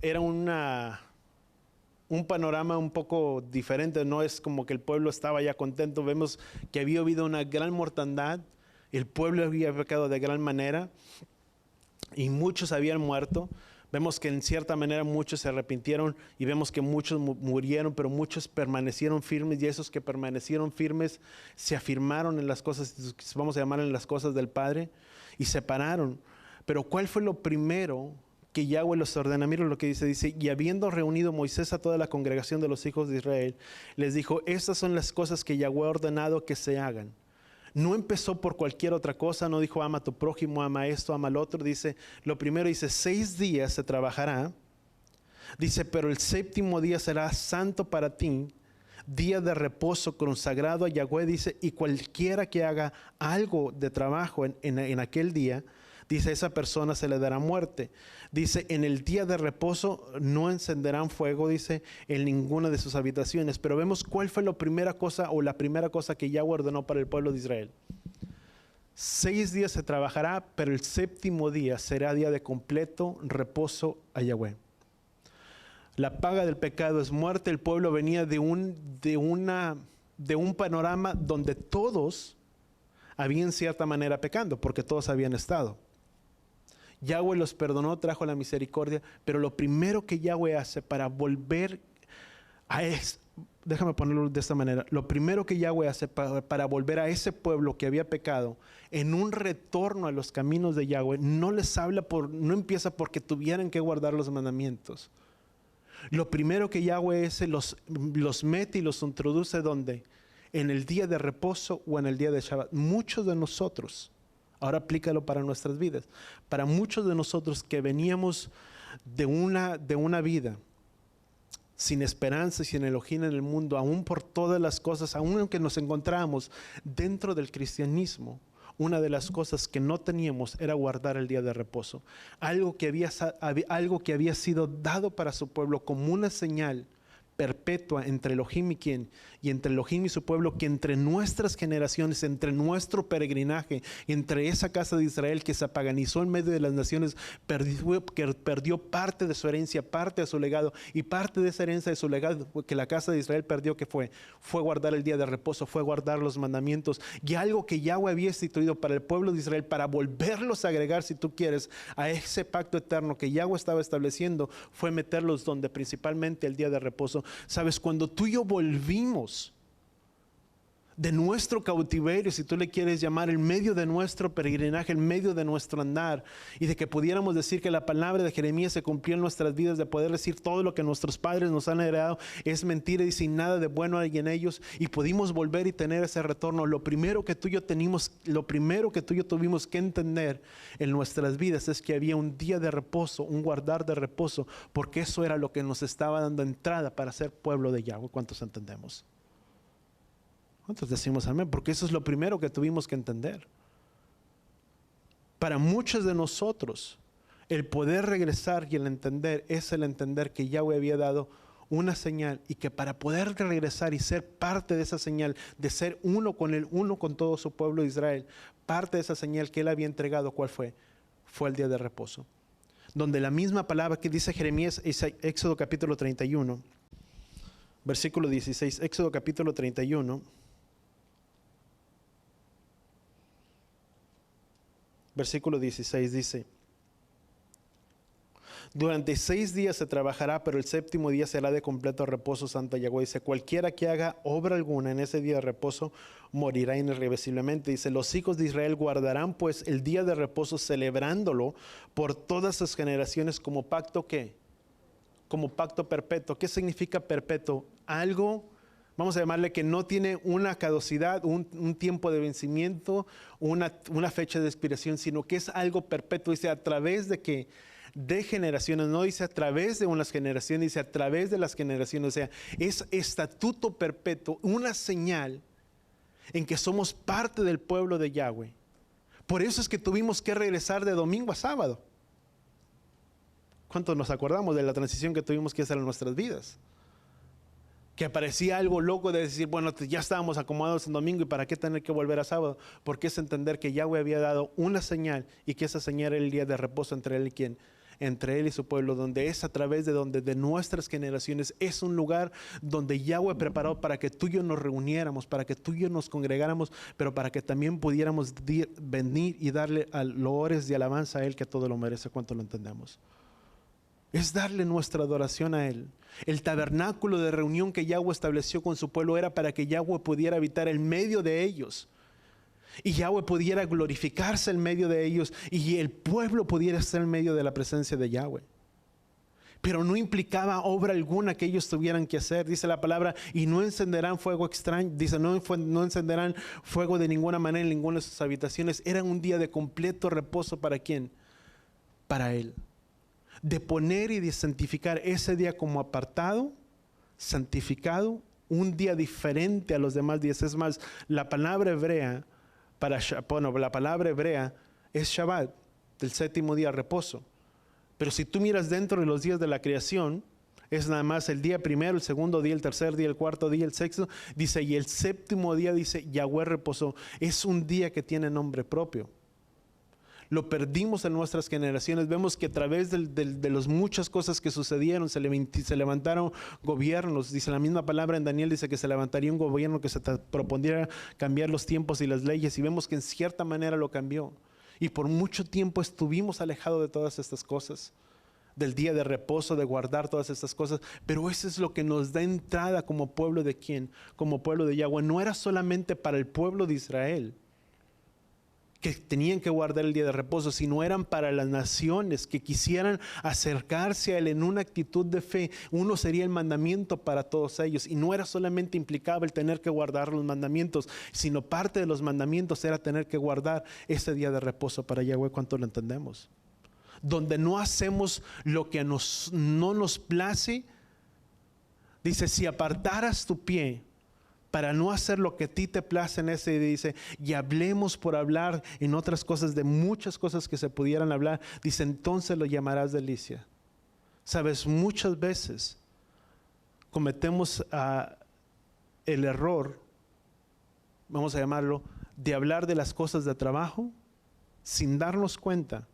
panorama un poco diferente, no es como que el pueblo estaba ya contento. Vemos que había habido una gran mortandad, el pueblo había pecado de gran manera y muchos habían muerto. Vemos que en cierta manera muchos se arrepintieron y vemos que muchos murieron, pero muchos permanecieron firmes, y esos que permanecieron firmes se afirmaron en las cosas, vamos a llamar, en las cosas del Padre, y se pararon. Pero ¿cuál fue lo primero que Yahweh los ordena? Miren lo que dice, y habiendo reunido Moisés a toda la congregación de los hijos de Israel, les dijo: estas son las cosas que Yahweh ha ordenado que se hagan. No empezó por cualquier otra cosa, no dijo ama a tu prójimo, ama esto, ama al otro. Dice, lo primero dice, 6 días se trabajará. Dice, pero el séptimo día será santo para ti, día de reposo consagrado a Yahweh. Dice, y cualquiera que haga algo de trabajo en aquel día, dice, esa persona se le dará muerte. Dice, en el día de reposo no encenderán fuego, dice, en ninguna de sus habitaciones. Pero vemos cuál fue la primera cosa que Yahweh ordenó para el pueblo de Israel. 6 días se trabajará, pero el séptimo día será día de completo reposo a Yahweh. La paga del pecado es muerte. El pueblo venía de un panorama donde todos habían en cierta manera pecando, porque todos habían estado. Yahweh los perdonó, trajo la misericordia, pero lo primero que Yahweh hace para volver déjame ponerlo de esta manera, lo primero que Yahweh hace para volver a ese pueblo que había pecado en un retorno a los caminos de Yahweh, no empieza porque tuvieran que guardar los mandamientos. Lo primero que Yahweh hace, los mete y los introduce, ¿dónde? En el día de reposo o en el día de Shabbat. Muchos de nosotros, ahora aplícalo para nuestras vidas, para muchos de nosotros que veníamos de una vida sin esperanza y sin Elohim en el mundo, aún por todas las cosas, aún aunque nos encontrábamos dentro del cristianismo, una de las cosas que no teníamos era guardar el día de reposo. Algo que había sido dado para su pueblo como una señal perpetua entre Elohim y entre Elohim y su pueblo, que entre nuestras generaciones, entre nuestro peregrinaje, entre esa casa de Israel que se apaganizó en medio de las naciones, perdió parte de su herencia, parte de su legado, y parte de esa herencia de su legado que la casa de Israel perdió, que fue guardar el día de reposo, fue guardar los mandamientos. Y algo que Yahweh había instituido para el pueblo de Israel, para volverlos a agregar, si tú quieres, a ese pacto eterno que Yahweh estaba estableciendo, fue meterlos donde principalmente el día de reposo. Sabes, cuando tú y yo volvimos de nuestro cautiverio, si tú le quieres llamar, en medio de nuestro peregrinaje, en medio de nuestro andar, y de que pudiéramos decir que la palabra de Jeremías se cumplió en nuestras vidas, de poder decir todo lo que nuestros padres nos han heredado es mentira y sin nada de bueno hay en ellos, y pudimos volver y tener ese retorno. Lo primero que tú y yo tuvimos que entender en nuestras vidas es que había un día de reposo, un guardar de reposo, porque eso era lo que nos estaba dando entrada para ser pueblo de Yahweh. ¿Cuántos entendemos? ¿Cuántos decimos amén? Porque eso es lo primero que tuvimos que entender. Para muchos de nosotros, el poder regresar y el entender es el entender que Yahweh había dado una señal, y que para poder regresar y ser parte de esa señal, de ser uno con todo su pueblo de Israel, parte de esa señal que él había entregado, ¿cuál fue? Fue el día de reposo. Donde la misma palabra que dice Jeremías, Éxodo capítulo 31. Versículo 16, Éxodo capítulo 31. Versículo 16 dice: durante 6 días se trabajará, pero el séptimo día será de completo reposo santo a Yahweh. Dice: cualquiera que haga obra alguna en ese día de reposo morirá irreversiblemente. Dice: los hijos de Israel guardarán pues el día de reposo, celebrándolo por todas sus generaciones como pacto, ¿qué? Como pacto perpetuo. ¿Qué significa perpetuo? Algo, vamos a llamarle, que no tiene una caducidad, un tiempo de vencimiento, una fecha de expiración, sino que es algo perpetuo. Dice: a través de que de generaciones, no dice a través de unas generaciones, dice a través de las generaciones. O sea, es estatuto perpetuo, una señal en que somos parte del pueblo de Yahweh. Por eso es que tuvimos que regresar de domingo a sábado. ¿Cuántos nos acordamos de la transición que tuvimos que hacer en nuestras vidas? Que parecía algo loco de decir, bueno, ya estábamos acomodados en domingo y para qué tener que volver a sábado, porque es entender que Yahweh había dado una señal y que esa señal era el día de reposo entre él y quién, entre él y su pueblo, donde es a través de donde de nuestras generaciones es un lugar donde Yahweh preparó para que tú y yo nos reuniéramos, para que tú y yo nos congregáramos, pero para que también pudiéramos venir y darle loores de alabanza a él, que todo lo merece. ¿Cuánto lo entendemos? Es darle nuestra adoración a él. El tabernáculo de reunión que Yahweh estableció con su pueblo era para que Yahweh pudiera habitar en medio de ellos. Y Yahweh pudiera glorificarse en medio de ellos. Y el pueblo pudiera estar en medio de la presencia de Yahweh. Pero no implicaba obra alguna que ellos tuvieran que hacer. Dice la palabra: y no encenderán fuego extraño. Dice: no encenderán fuego de ninguna manera en ninguna de sus habitaciones. Era un día de completo reposo. ¿Para quién? Para él. De poner y de santificar ese día como apartado, santificado, un día diferente a los demás días. Es más, la palabra hebrea la palabra hebrea es Shabbat, del séptimo día, reposo. Pero si tú miras dentro de los días de la creación, es nada más el día primero, el segundo día, el tercer día, el cuarto día, el sexto. Dice: y el séptimo día, dice, Yahweh reposó. Es un día que tiene nombre propio. Lo perdimos en nuestras generaciones. Vemos que a través de las muchas cosas que sucedieron, se levantaron gobiernos. Dice la misma palabra en Daniel, dice que se levantaría un gobierno que se propondría cambiar los tiempos y las leyes. Y vemos que en cierta manera lo cambió. Y por mucho tiempo estuvimos alejados de todas estas cosas. Del día de reposo, de guardar todas estas cosas. Pero eso es lo que nos da entrada como pueblo de ¿quién? Como pueblo de Yahweh. No era solamente para el pueblo de Israel que tenían que guardar el día de reposo, sino eran para las naciones que quisieran acercarse a él en una actitud de fe. Uno sería el mandamiento para todos ellos, y no era solamente implicaba el tener que guardar los mandamientos, sino parte de los mandamientos era tener que guardar ese día de reposo para Yahweh. ¿Cuánto lo entendemos? Donde no hacemos lo que no nos place. Dice: si apartaras tu pie para no hacer lo que a ti te place en ese día, dice, y hablemos por hablar en otras cosas, de muchas cosas que se pudieran hablar, dice, entonces lo llamarás delicia. Sabes, muchas veces cometemos el error, vamos a llamarlo, de hablar de las cosas de trabajo sin darnos cuenta.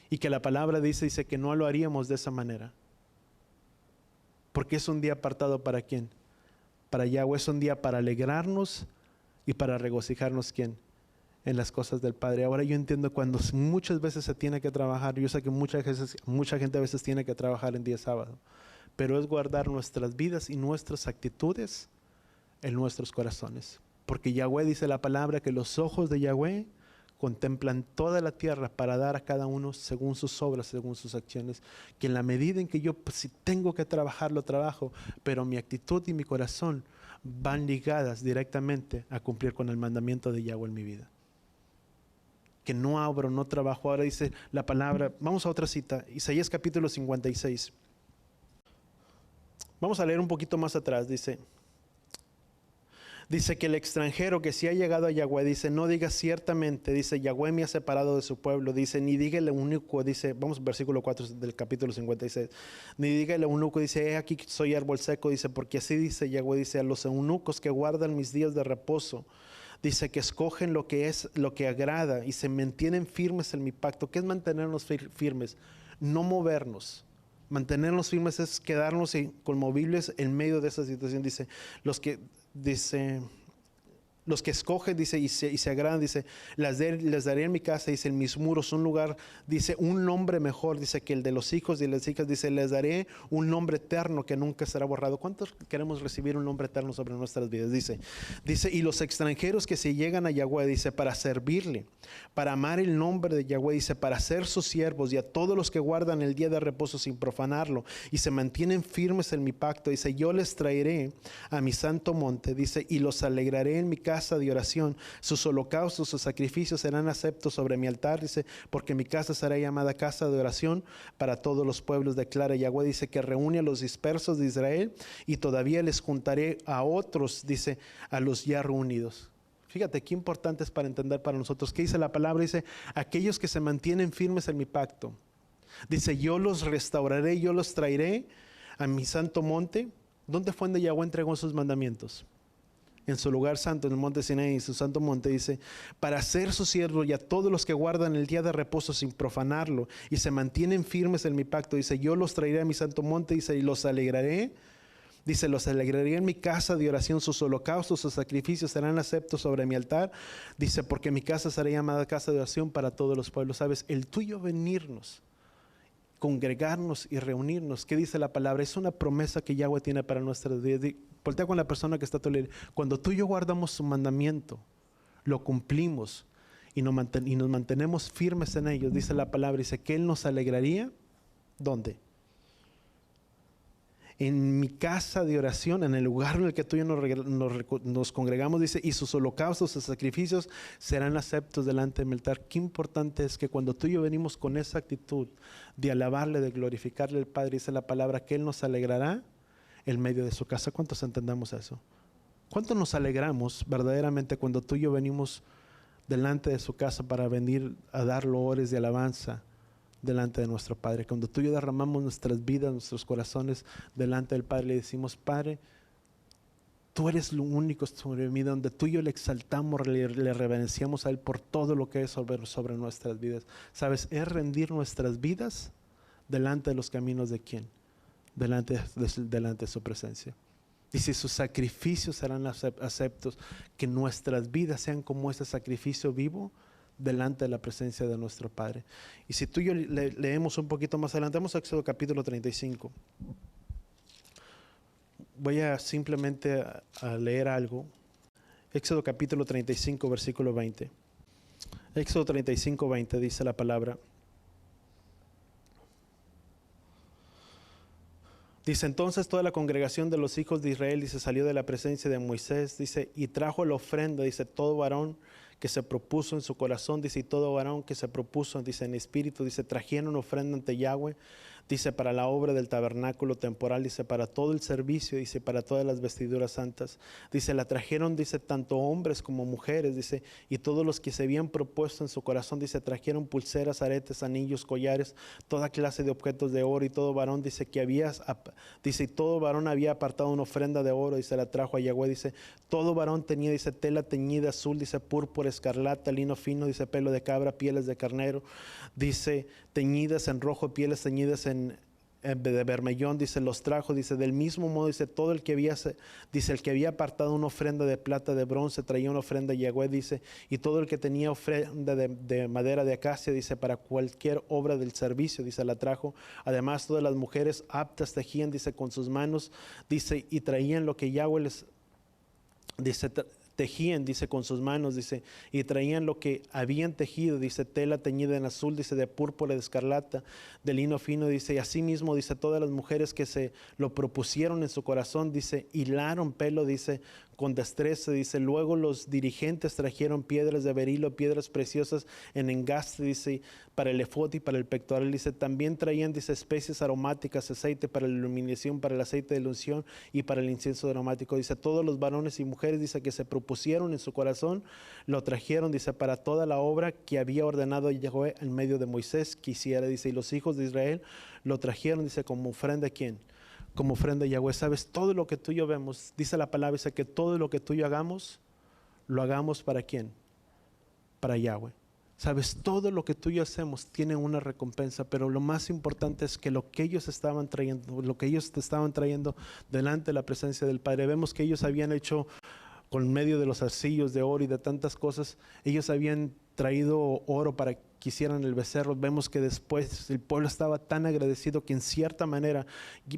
Y que la palabra dice que no lo haríamos de esa manera. Porque es un día apartado ¿para quién? Para Yahweh. Es un día para alegrarnos y para regocijarnos ¿quién? En las cosas del Padre. Ahora yo entiendo cuando muchas veces se tiene que trabajar. Yo sé que mucha gente a veces tiene que trabajar en día sábado. Pero es guardar nuestras vidas y nuestras actitudes en nuestros corazones. Porque Yahweh, dice la palabra, que los ojos de Yahweh contemplan toda la tierra para dar a cada uno según sus obras, según sus acciones. Que en la medida en que yo, pues, si tengo que trabajar, lo trabajo, pero mi actitud y mi corazón van ligadas directamente a cumplir con el mandamiento de Yahweh en mi vida. Que no abro, no trabajo. Ahora dice la palabra, vamos a otra cita, Isaías capítulo 56. Vamos a leer un poquito más atrás. Dice que el extranjero que si ha llegado a Yahweh, dice, no diga ciertamente, dice, Yahweh me ha separado de su pueblo, dice, ni diga el eunuco, dice, vamos versículo 4 del capítulo 56, ni diga el eunuco, dice, he aquí soy árbol seco, dice, porque así dice Yahweh, dice, a los eunucos que guardan mis días de reposo, dice, que escogen lo que es, lo que agrada, y se mantienen firmes en mi pacto. ¿Qué es mantenernos firmes? No movernos, Mantenernos firmes es quedarnos inconmovibles en medio de esa situación. Dice, los que escogen, dice, y se agradan, dice, les daré en mi casa, dice, en mis muros, un lugar, dice, un nombre mejor, dice, que el de los hijos y las hijas, dice, les daré un nombre eterno que nunca será borrado. ¿Cuántos queremos recibir un nombre eterno sobre nuestras vidas? Dice, y los extranjeros que se llegan a Yahweh, dice, para servirle, para amar el nombre de Yahweh, dice, para ser sus siervos, y a todos los que guardan el día de reposo sin profanarlo, y se mantienen firmes en mi pacto, dice, yo les traeré a mi santo monte, dice, y los alegraré en mi casa de oración, sus holocaustos, sus sacrificios serán aceptos sobre mi altar, dice, porque mi casa será llamada casa de oración para todos los pueblos, declara Yahweh, dice, que reúne a los dispersos de Israel, y todavía les juntaré a otros, dice, a los ya reunidos. Fíjate qué importante es para entender para nosotros. ¿Qué dice la palabra? Dice, aquellos que se mantienen firmes en mi pacto, dice, yo los restauraré, yo los traeré a mi santo monte. ¿Dónde fue donde Yahweh entregó sus mandamientos? En su lugar santo, en el monte Sinaí, en su santo monte, dice, para ser su siervo y a todos los que guardan el día de reposo sin profanarlo y se mantienen firmes en mi pacto, dice, yo los traeré a mi santo monte, dice, y los alegraré, dice, los alegraré en mi casa de oración, sus holocaustos, sus sacrificios serán aceptos sobre mi altar, dice, porque mi casa será llamada casa de oración para todos los pueblos. ¿Sabes? El tuyo venirnos, congregarnos y reunirnos, ¿qué dice la palabra? Es una promesa que Yahweh tiene para nuestras vidas. Voltea con la persona que está a tu lado. Cuando tú y yo guardamos su mandamiento, lo cumplimos y nos mantenemos firmes en ellos, dice la palabra, dice que Él nos alegraría. ¿Dónde? En mi casa de oración, en el lugar en el que tú y yo nos congregamos, dice, y sus holocaustos, sus sacrificios serán aceptos delante de mi altar. Qué importante es que cuando tú y yo venimos con esa actitud de alabarle, de glorificarle al Padre, dice la palabra, que Él nos alegrará en medio de su casa. ¿Cuántos entendamos eso? ¿Cuánto nos alegramos verdaderamente cuando tú y yo venimos delante de su casa para venir a dar loores de alabanza delante de nuestro Padre? Cuando tú y yo derramamos nuestras vidas, nuestros corazones delante del Padre, le decimos, Padre, tú eres lo único sobre mí, donde tú y yo le exaltamos, le reverenciamos a Él por todo lo que es sobre nuestras vidas. ¿Sabes? Es rendir nuestras vidas delante de los caminos de ¿quién? Delante de su presencia. Y si sus sacrificios serán aceptos, que nuestras vidas sean como ese sacrificio vivo delante de la presencia de nuestro Padre. Y si tú y yo leemos un poquito más adelante, vamos a Éxodo capítulo 35. Voy a simplemente a leer algo. Éxodo capítulo 35, versículo 20. Éxodo 35, 20 dice la palabra. Dice, entonces toda la congregación de los hijos de Israel, dice, salió de la presencia de Moisés, dice, y trajo la ofrenda, dice, todo varón que se propuso en su corazón, dice, y todo varón que se propuso, dice, en espíritu, dice, trajeron ofrenda ante Yahweh, dice, para la obra del tabernáculo temporal, dice, para todo el servicio, dice, para todas las vestiduras santas, dice, la trajeron, dice, tanto hombres como mujeres, dice, y todos los que se habían propuesto en su corazón, dice, trajeron pulseras, aretes, anillos, collares, toda clase de objetos de oro, y todo varón, dice, dice, y todo varón había apartado una ofrenda de oro, y se la trajo a Yahweh, dice, todo varón tenía, dice, tela teñida azul, dice, púrpura, escarlata, lino fino, dice, pelo de cabra, pieles de carnero, dice, teñidas en rojo, pieles teñidas de bermellón, dice, los trajo, dice, del mismo modo, dice, todo el que había, dice, el que había apartado una ofrenda de plata, de bronce, traía una ofrenda de Yahweh, dice, y todo el que tenía ofrenda de madera de acacia, dice, para cualquier obra del servicio, dice, la trajo. Además, todas las mujeres aptas tejían, dice, con sus manos, dice, y traían lo que Yahweh les, dice, tejían, dice, con sus manos, dice, y traían lo que habían tejido, dice, tela teñida en azul, dice, de púrpura, de escarlata, de lino fino, dice, y asimismo, dice, todas las mujeres que se lo propusieron en su corazón, dice, hilaron pelo, dice, con destreza, dice, luego los dirigentes trajeron piedras de berilo, piedras preciosas en engaste, dice, para el efod y para el pectoral, dice, también traían, dice, especies aromáticas, aceite para la iluminación, para el aceite de la unción y para el incienso aromático, dice, todos los varones y mujeres, dice, que se propusieron en su corazón, lo trajeron, dice, para toda la obra que había ordenado Yahweh en medio de Moisés que hiciera, dice, y los hijos de Israel lo trajeron, dice, como ofrenda, ¿a quién? Como ofrenda a Yahweh. ¿Sabes? Todo lo que tú y yo vemos, dice la palabra, dice que todo lo que tú y yo hagamos, lo hagamos ¿para quién? Para Yahweh. Sabes, todo lo que tú y yo hacemos tiene una recompensa, pero lo más importante es que lo que ellos estaban trayendo, lo que ellos te estaban trayendo delante de la presencia del Padre, vemos que ellos habían hecho con medio de los arcillos de oro y de tantas cosas, ellos habían traído oro para que hicieran el becerro. Vemos que después el pueblo estaba tan agradecido que en cierta manera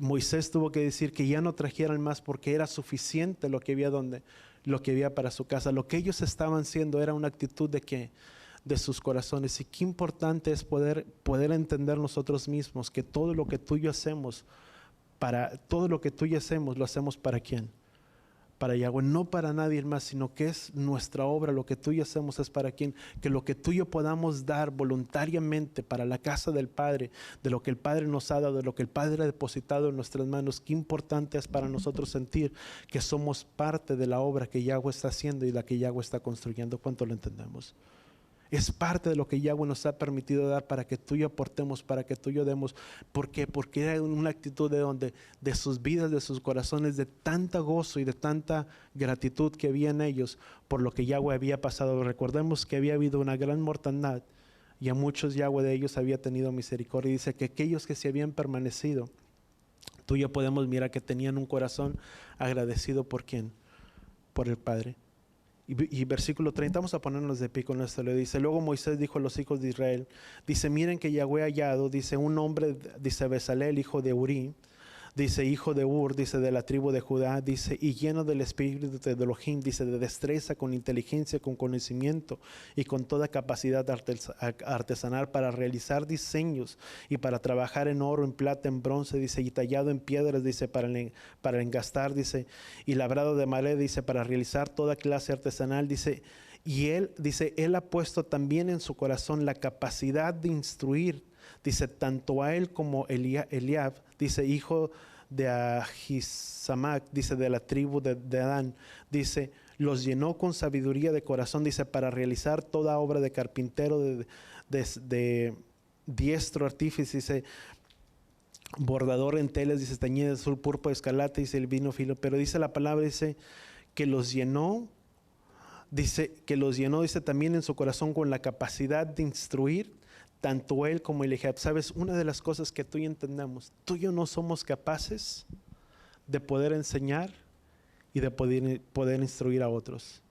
Moisés tuvo que decir que ya no trajeran más porque era suficiente lo que había para su casa. Lo que ellos estaban haciendo era una actitud de sus corazones. Y qué importante es poder entender nosotros mismos que todo lo que tú y yo hacemos, lo hacemos para quién. Para Yahweh, no para nadie más, sino que es nuestra obra. Lo que tú y yo hacemos es para quien, que lo que tú y yo podamos dar voluntariamente para la casa del Padre, de lo que el Padre nos ha dado, de lo que el Padre ha depositado en nuestras manos. Qué importante es para nosotros sentir que somos parte de la obra que Yahweh está haciendo y la que Yahweh está construyendo. ¿Cuánto lo entendemos? Es parte de lo que Yahweh nos ha permitido dar para que tú y yo aportemos, para que tú y yo demos. ¿Por qué? Porque era una actitud de sus vidas, de sus corazones, de tanta gozo y de tanta gratitud que había en ellos por lo que Yahweh había pasado. Recordemos que había habido una gran mortandad y a muchos Yahweh de ellos había tenido misericordia. Y dice que aquellos que se habían permanecido, tú y yo podemos mirar que tenían un corazón agradecido. ¿Por quién? Por el Padre. Y versículo 30, vamos a ponernos de pie con esto, le dice: luego Moisés dijo a los hijos de Israel, dice, miren que Yahweh ha hallado, dice, un hombre, dice, Bezalel, hijo de Uri, dice, hijo de Ur, dice, de la tribu de Judá, dice, y lleno del espíritu de Elohim, dice, de destreza, con inteligencia, con conocimiento y con toda capacidad artesanal para realizar diseños y para trabajar en oro, en plata, en bronce, dice, y tallado en piedras, dice, para engastar, dice, y labrado de madera, dice, para realizar toda clase artesanal, dice, y él, dice, él ha puesto también en su corazón la capacidad de instruir, dice, tanto a él como Eliab, dice, hijo de Ahisamac, dice, de la tribu de Adán, dice, los llenó con sabiduría de corazón, dice, para realizar toda obra de carpintero, de diestro artífice, dice, bordador en telas, dice, teñida de azul, púrpura, escarlata, dice, el vino filo, pero dice la palabra, dice, que los llenó, dice, también en su corazón con la capacidad de instruir, tanto él como Eliab. Sabes, una de las cosas que tú y yo entendamos, tú y yo no somos capaces de poder enseñar y de poder instruir a otros.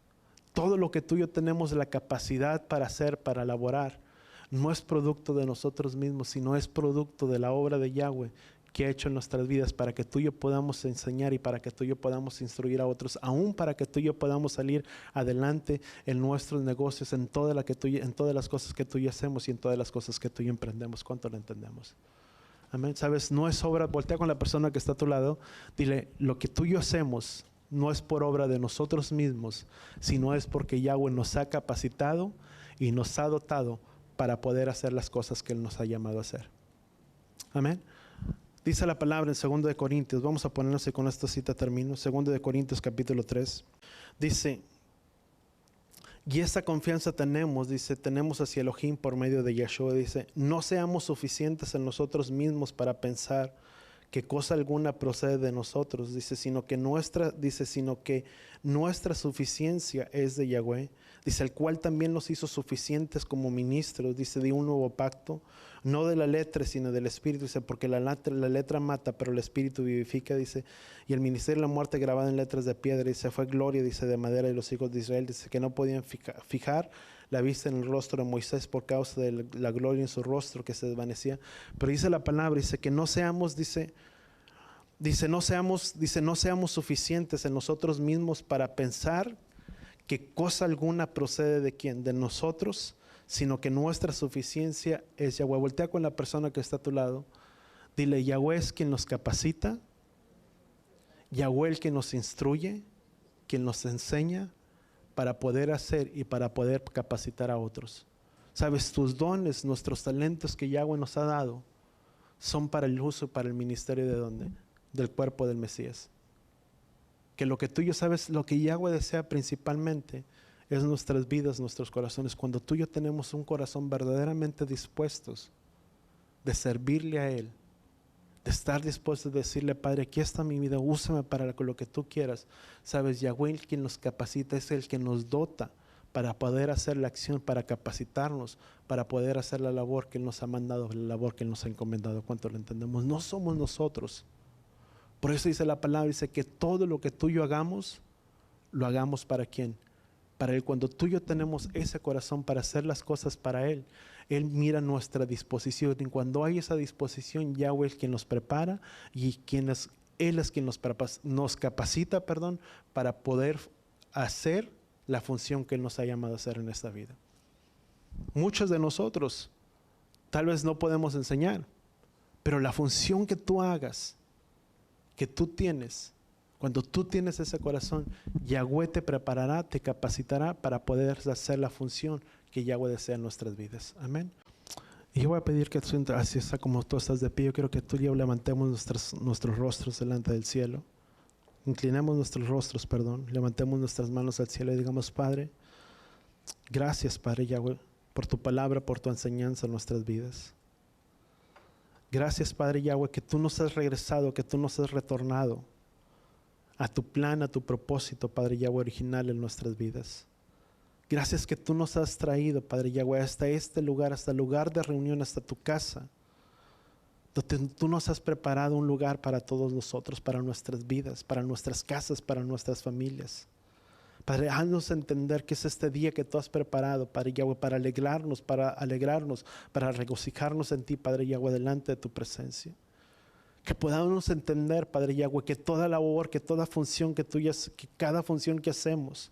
Todo lo que tú y yo tenemos la capacidad para hacer, para elaborar, no es producto de nosotros mismos, sino es producto de la obra de Yahweh que ha hecho en nuestras vidas para que tú y yo podamos enseñar y para que tú y yo podamos instruir a otros, aún para que tú y yo podamos salir adelante en nuestros negocios, en todas las cosas que tú y yo hacemos y en todas las cosas que tú y yo emprendemos. ¿Cuánto lo entendemos? Amén. Sabes, no es obra, voltea con la persona que está a tu lado, dile, lo que tú y yo hacemos no es por obra de nosotros mismos, sino es porque Yahweh nos ha capacitado y nos ha dotado para poder hacer las cosas que Él nos ha llamado a hacer. Amén. Dice la palabra en 2 de Corintios, vamos a ponernos y con esta cita termino, 2 de Corintios capítulo 3, dice, y esta confianza tenemos hacia Elohim por medio de Yeshua, dice, no seamos suficientes en nosotros mismos para pensar que cosa alguna procede de nosotros, dice, sino que nuestra suficiencia es de Yahweh, dice, el cual también nos hizo suficientes como ministros, dice, de un nuevo pacto, no de la letra, sino del Espíritu, dice, porque la letra mata, pero el Espíritu vivifica, dice, y el ministerio de la muerte grabado en letras de piedra, dice, fue gloria, dice, de madera de los hijos de Israel, dice, que no podían fijar la vista en el rostro de Moisés por causa de la gloria en su rostro que se desvanecía, pero dice la palabra, dice, que no seamos, no seamos suficientes en nosotros mismos para pensar que cosa alguna procede de quién, de nosotros, sino que nuestra suficiencia es Yahweh. Voltea con la persona que está a tu lado, dile, Yahweh es quien nos capacita, Yahweh el que nos instruye, quien nos enseña para poder hacer y para poder capacitar a otros. Sabes, tus dones, nuestros talentos que Yahweh nos ha dado, son para el uso, para el ministerio de ¿dónde? Del cuerpo del Mesías. Que lo que tú y yo sabes, lo que Yahweh desea principalmente es nuestras vidas, nuestros corazones. Cuando tú y yo tenemos un corazón verdaderamente dispuestos de servirle a Él, de estar dispuestos a decirle, Padre, aquí está mi vida, úsame para lo que tú quieras. Sabes, Yahweh, quien nos capacita, es el que nos dota para poder hacer la acción, para capacitarnos, para poder hacer la labor que Él nos ha mandado, la labor que Él nos ha encomendado. ¿Cuánto lo entendemos? No somos nosotros. Por eso dice la palabra, dice que todo lo que tú y yo hagamos, lo hagamos ¿para quién? Para Él. Cuando tú y yo tenemos ese corazón para hacer las cosas para Él, Él mira nuestra disposición. Y cuando hay esa disposición, Yahweh es quien nos prepara y Él es quien nos capacita, para poder hacer la función que Él nos ha llamado a hacer en esta vida. Muchos de nosotros tal vez no podemos enseñar, pero la función que tú hagas, que tú tienes, cuando tú tienes ese corazón, Yahweh te preparará, te capacitará para poder hacer la función que Yahweh desea en nuestras vidas. Amén. Y yo voy a pedir que tú, así está como tú estás de pie, yo quiero que tú y yo levantemos nuestros rostros delante del cielo. Inclinemos nuestros rostros, levantemos nuestras manos al cielo y digamos: Padre, gracias, Padre Yahweh, por tu palabra, por tu enseñanza en nuestras vidas. Gracias, Padre Yahweh, que tú nos has regresado, que tú nos has retornado a tu plan, a tu propósito, Padre Yahweh, original en nuestras vidas. Gracias que tú nos has traído, Padre Yahweh, hasta este lugar, hasta el lugar de reunión, hasta tu casa. Tú nos has preparado un lugar para todos nosotros, para nuestras vidas, para nuestras casas, para nuestras familias. Padre, haznos entender que es este día que tú has preparado, Padre Yahweh, para alegrarnos, para regocijarnos en ti, Padre Yahweh, delante de tu presencia. Que podamos entender, Padre Yahweh, que toda labor, que toda función que cada función que hacemos,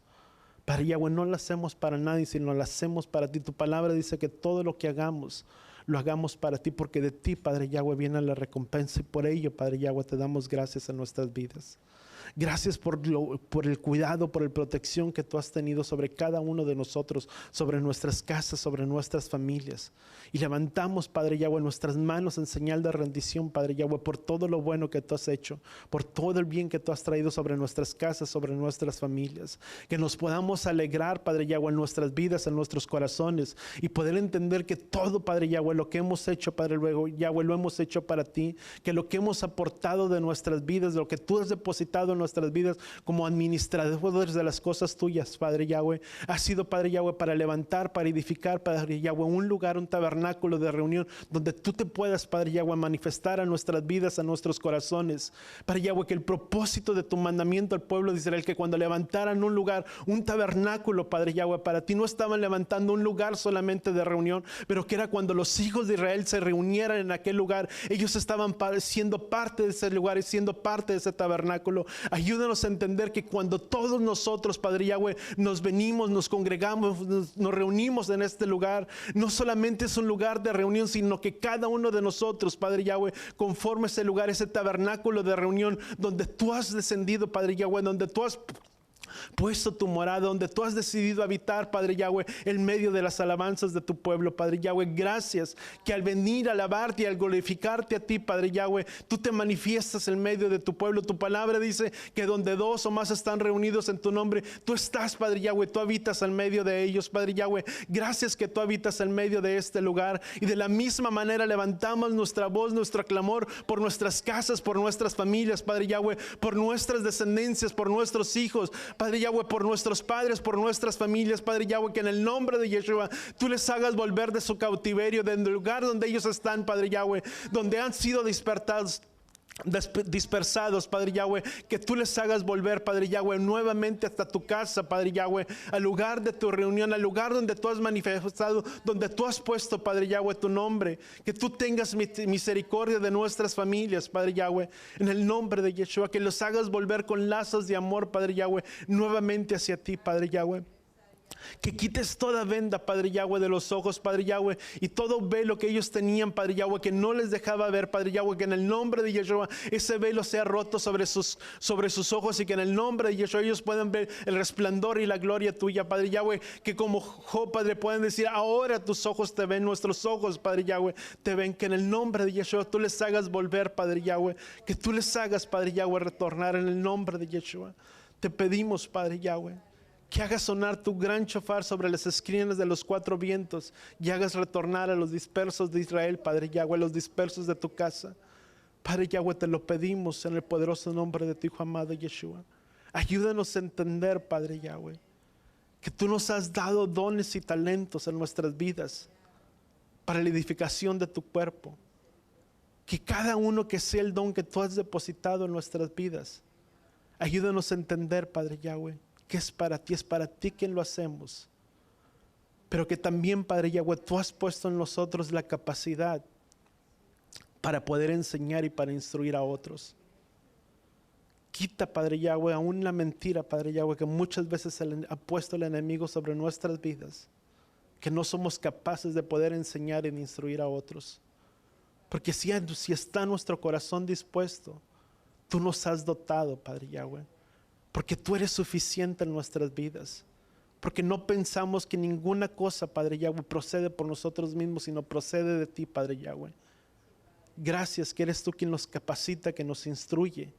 Padre Yahweh, no la hacemos para nadie, sino la hacemos para ti. Tu palabra dice que todo lo que hagamos, lo hagamos para ti, porque de ti, Padre Yahweh, viene la recompensa, y por ello, Padre Yahweh, te damos gracias en nuestras vidas. Gracias por el cuidado, por la protección que tú has tenido sobre cada uno de nosotros, sobre nuestras casas, sobre nuestras familias. Y levantamos, Padre Yahweh, nuestras manos en señal de rendición, Padre Yahweh, por todo lo bueno que tú has hecho, por todo el bien que tú has traído sobre nuestras casas, sobre nuestras familias. Que nos podamos alegrar, Padre Yahweh, en nuestras vidas, en nuestros corazones, y poder entender que todo, Padre Yahweh, lo que hemos hecho, Padre Yahweh, lo hemos hecho para ti. Que lo que hemos aportado de nuestras vidas, de lo que tú has depositado en nuestras vidas como administradores de las cosas tuyas, Padre Yahweh, ha sido, Padre Yahweh, para levantar, para edificar, Padre Yahweh, un lugar, un tabernáculo de reunión donde tú te puedas, Padre Yahweh, manifestar a nuestras vidas, a nuestros corazones. Padre Yahweh, que el propósito de tu mandamiento al pueblo de Israel, que cuando levantaran un lugar, un tabernáculo, Padre Yahweh, para ti, no estaban levantando un lugar solamente de reunión, pero que era cuando los hijos de Israel se reunieran en aquel lugar, ellos estaban siendo parte de ese lugar y siendo parte de ese tabernáculo. Ayúdanos a entender que cuando todos nosotros, Padre Yahweh, nos venimos, nos congregamos, nos reunimos en este lugar, no solamente es un lugar de reunión, sino que cada uno de nosotros, Padre Yahweh, conforme ese lugar, ese tabernáculo de reunión donde tú has descendido, Padre Yahweh, donde tú has puesto tu morada, donde tú has decidido habitar, Padre Yahweh, en medio de las alabanzas de tu pueblo, Padre Yahweh. Gracias que al venir a alabarte y al glorificarte a ti, Padre Yahweh, tú te manifiestas en medio de tu pueblo. Tu palabra dice que donde dos o más están reunidos en tu nombre, tú estás, Padre Yahweh, tú habitas en medio de ellos, Padre Yahweh. Gracias que tú habitas en medio de este lugar, y de la misma manera levantamos nuestra voz, nuestro clamor por nuestras casas, por nuestras familias, Padre Yahweh, por nuestras descendencias, por nuestros hijos, Padre Yahweh, por nuestros padres, por nuestras familias, Padre Yahweh, que en el nombre de Yeshua tú les hagas volver de su cautiverio, del lugar donde ellos están, Padre Yahweh, donde han sido dispersados, Padre Yahweh, que tú les hagas volver, Padre Yahweh, nuevamente hasta tu casa, Padre Yahweh, al lugar de tu reunión, al lugar donde tú has manifestado, donde tú has puesto, Padre Yahweh, tu nombre. Que tú tengas misericordia de nuestras familias, Padre Yahweh, en el nombre de Yeshua, que los hagas volver con lazos de amor, Padre Yahweh, nuevamente hacia ti, Padre Yahweh. Que quites toda venda, Padre Yahweh, de los ojos, Padre Yahweh, y todo velo que ellos tenían, Padre Yahweh, que no les dejaba ver, Padre Yahweh, que en el nombre de Yeshua ese velo sea roto sobre sus ojos, y que en el nombre de Yeshua ellos puedan ver el resplandor y la gloria tuya, Padre Yahweh. Que como Job, Padre, puedan decir: ahora tus ojos te ven, nuestros ojos, Padre Yahweh, te ven. Que en el nombre de Yeshua tú les hagas volver, Padre Yahweh, que tú les hagas, Padre Yahweh, retornar en el nombre de Yeshua. Te pedimos, Padre Yahweh, que hagas sonar tu gran shofar sobre las esquinas de los cuatro vientos, y hagas retornar a los dispersos de Israel, Padre Yahweh, los dispersos de tu casa. Padre Yahweh, te lo pedimos en el poderoso nombre de tu Hijo amado Yeshua. Ayúdanos a entender, Padre Yahweh, que tú nos has dado dones y talentos en nuestras vidas para la edificación de tu cuerpo. Que cada uno que sea el don que tú has depositado en nuestras vidas. Ayúdanos a entender, Padre Yahweh, que es para ti quien lo hacemos. Pero que también, Padre Yahweh, tú has puesto en nosotros la capacidad para poder enseñar y para instruir a otros. Quita, Padre Yahweh, aún la mentira, Padre Yahweh, que muchas veces ha puesto el enemigo sobre nuestras vidas. Que no somos capaces de poder enseñar y de instruir a otros. Porque si está nuestro corazón dispuesto, tú nos has dotado, Padre Yahweh. Porque tú eres suficiente en nuestras vidas. Porque no pensamos que ninguna cosa, Padre Yahweh, procede por nosotros mismos, sino procede de ti, Padre Yahweh. Gracias que eres tú quien nos capacita, que nos instruye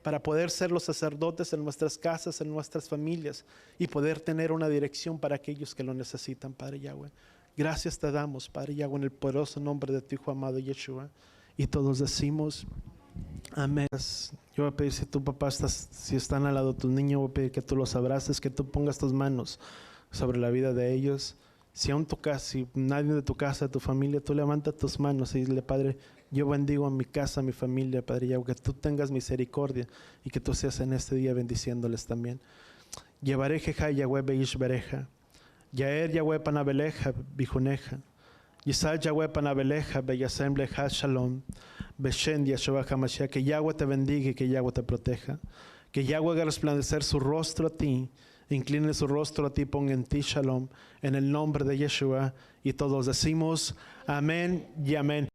para poder ser los sacerdotes en nuestras casas, en nuestras familias y poder tener una dirección para aquellos que lo necesitan, Padre Yahweh. Gracias te damos, Padre Yahweh, en el poderoso nombre de tu Hijo amado Yeshua. Y todos decimos, amén. Yo voy a pedir, si tu papá si están al lado de tu niño, voy a pedir que tú los abraces, que tú pongas tus manos sobre la vida de ellos. Si nadie de tu casa, de tu familia, tú levanta tus manos y dile, Padre, yo bendigo a mi casa, a mi familia, Padre Yahweh, que tú tengas misericordia y que tú seas en este día bendiciéndoles también. Llevaré jeja Yahweh beish bereja. Yaer Yahweh panabeleja bijuneja. Yisal Yahweh panabeleja beyasem leja shalom. Beshen Yahshua HaMashiach. Que Yahweh te bendiga y que Yahweh te proteja. Que Yahweh haga resplandecer su rostro a ti. Incline su rostro a ti, ponga en ti shalom. En el nombre de Yeshua. Y todos decimos amén y amén.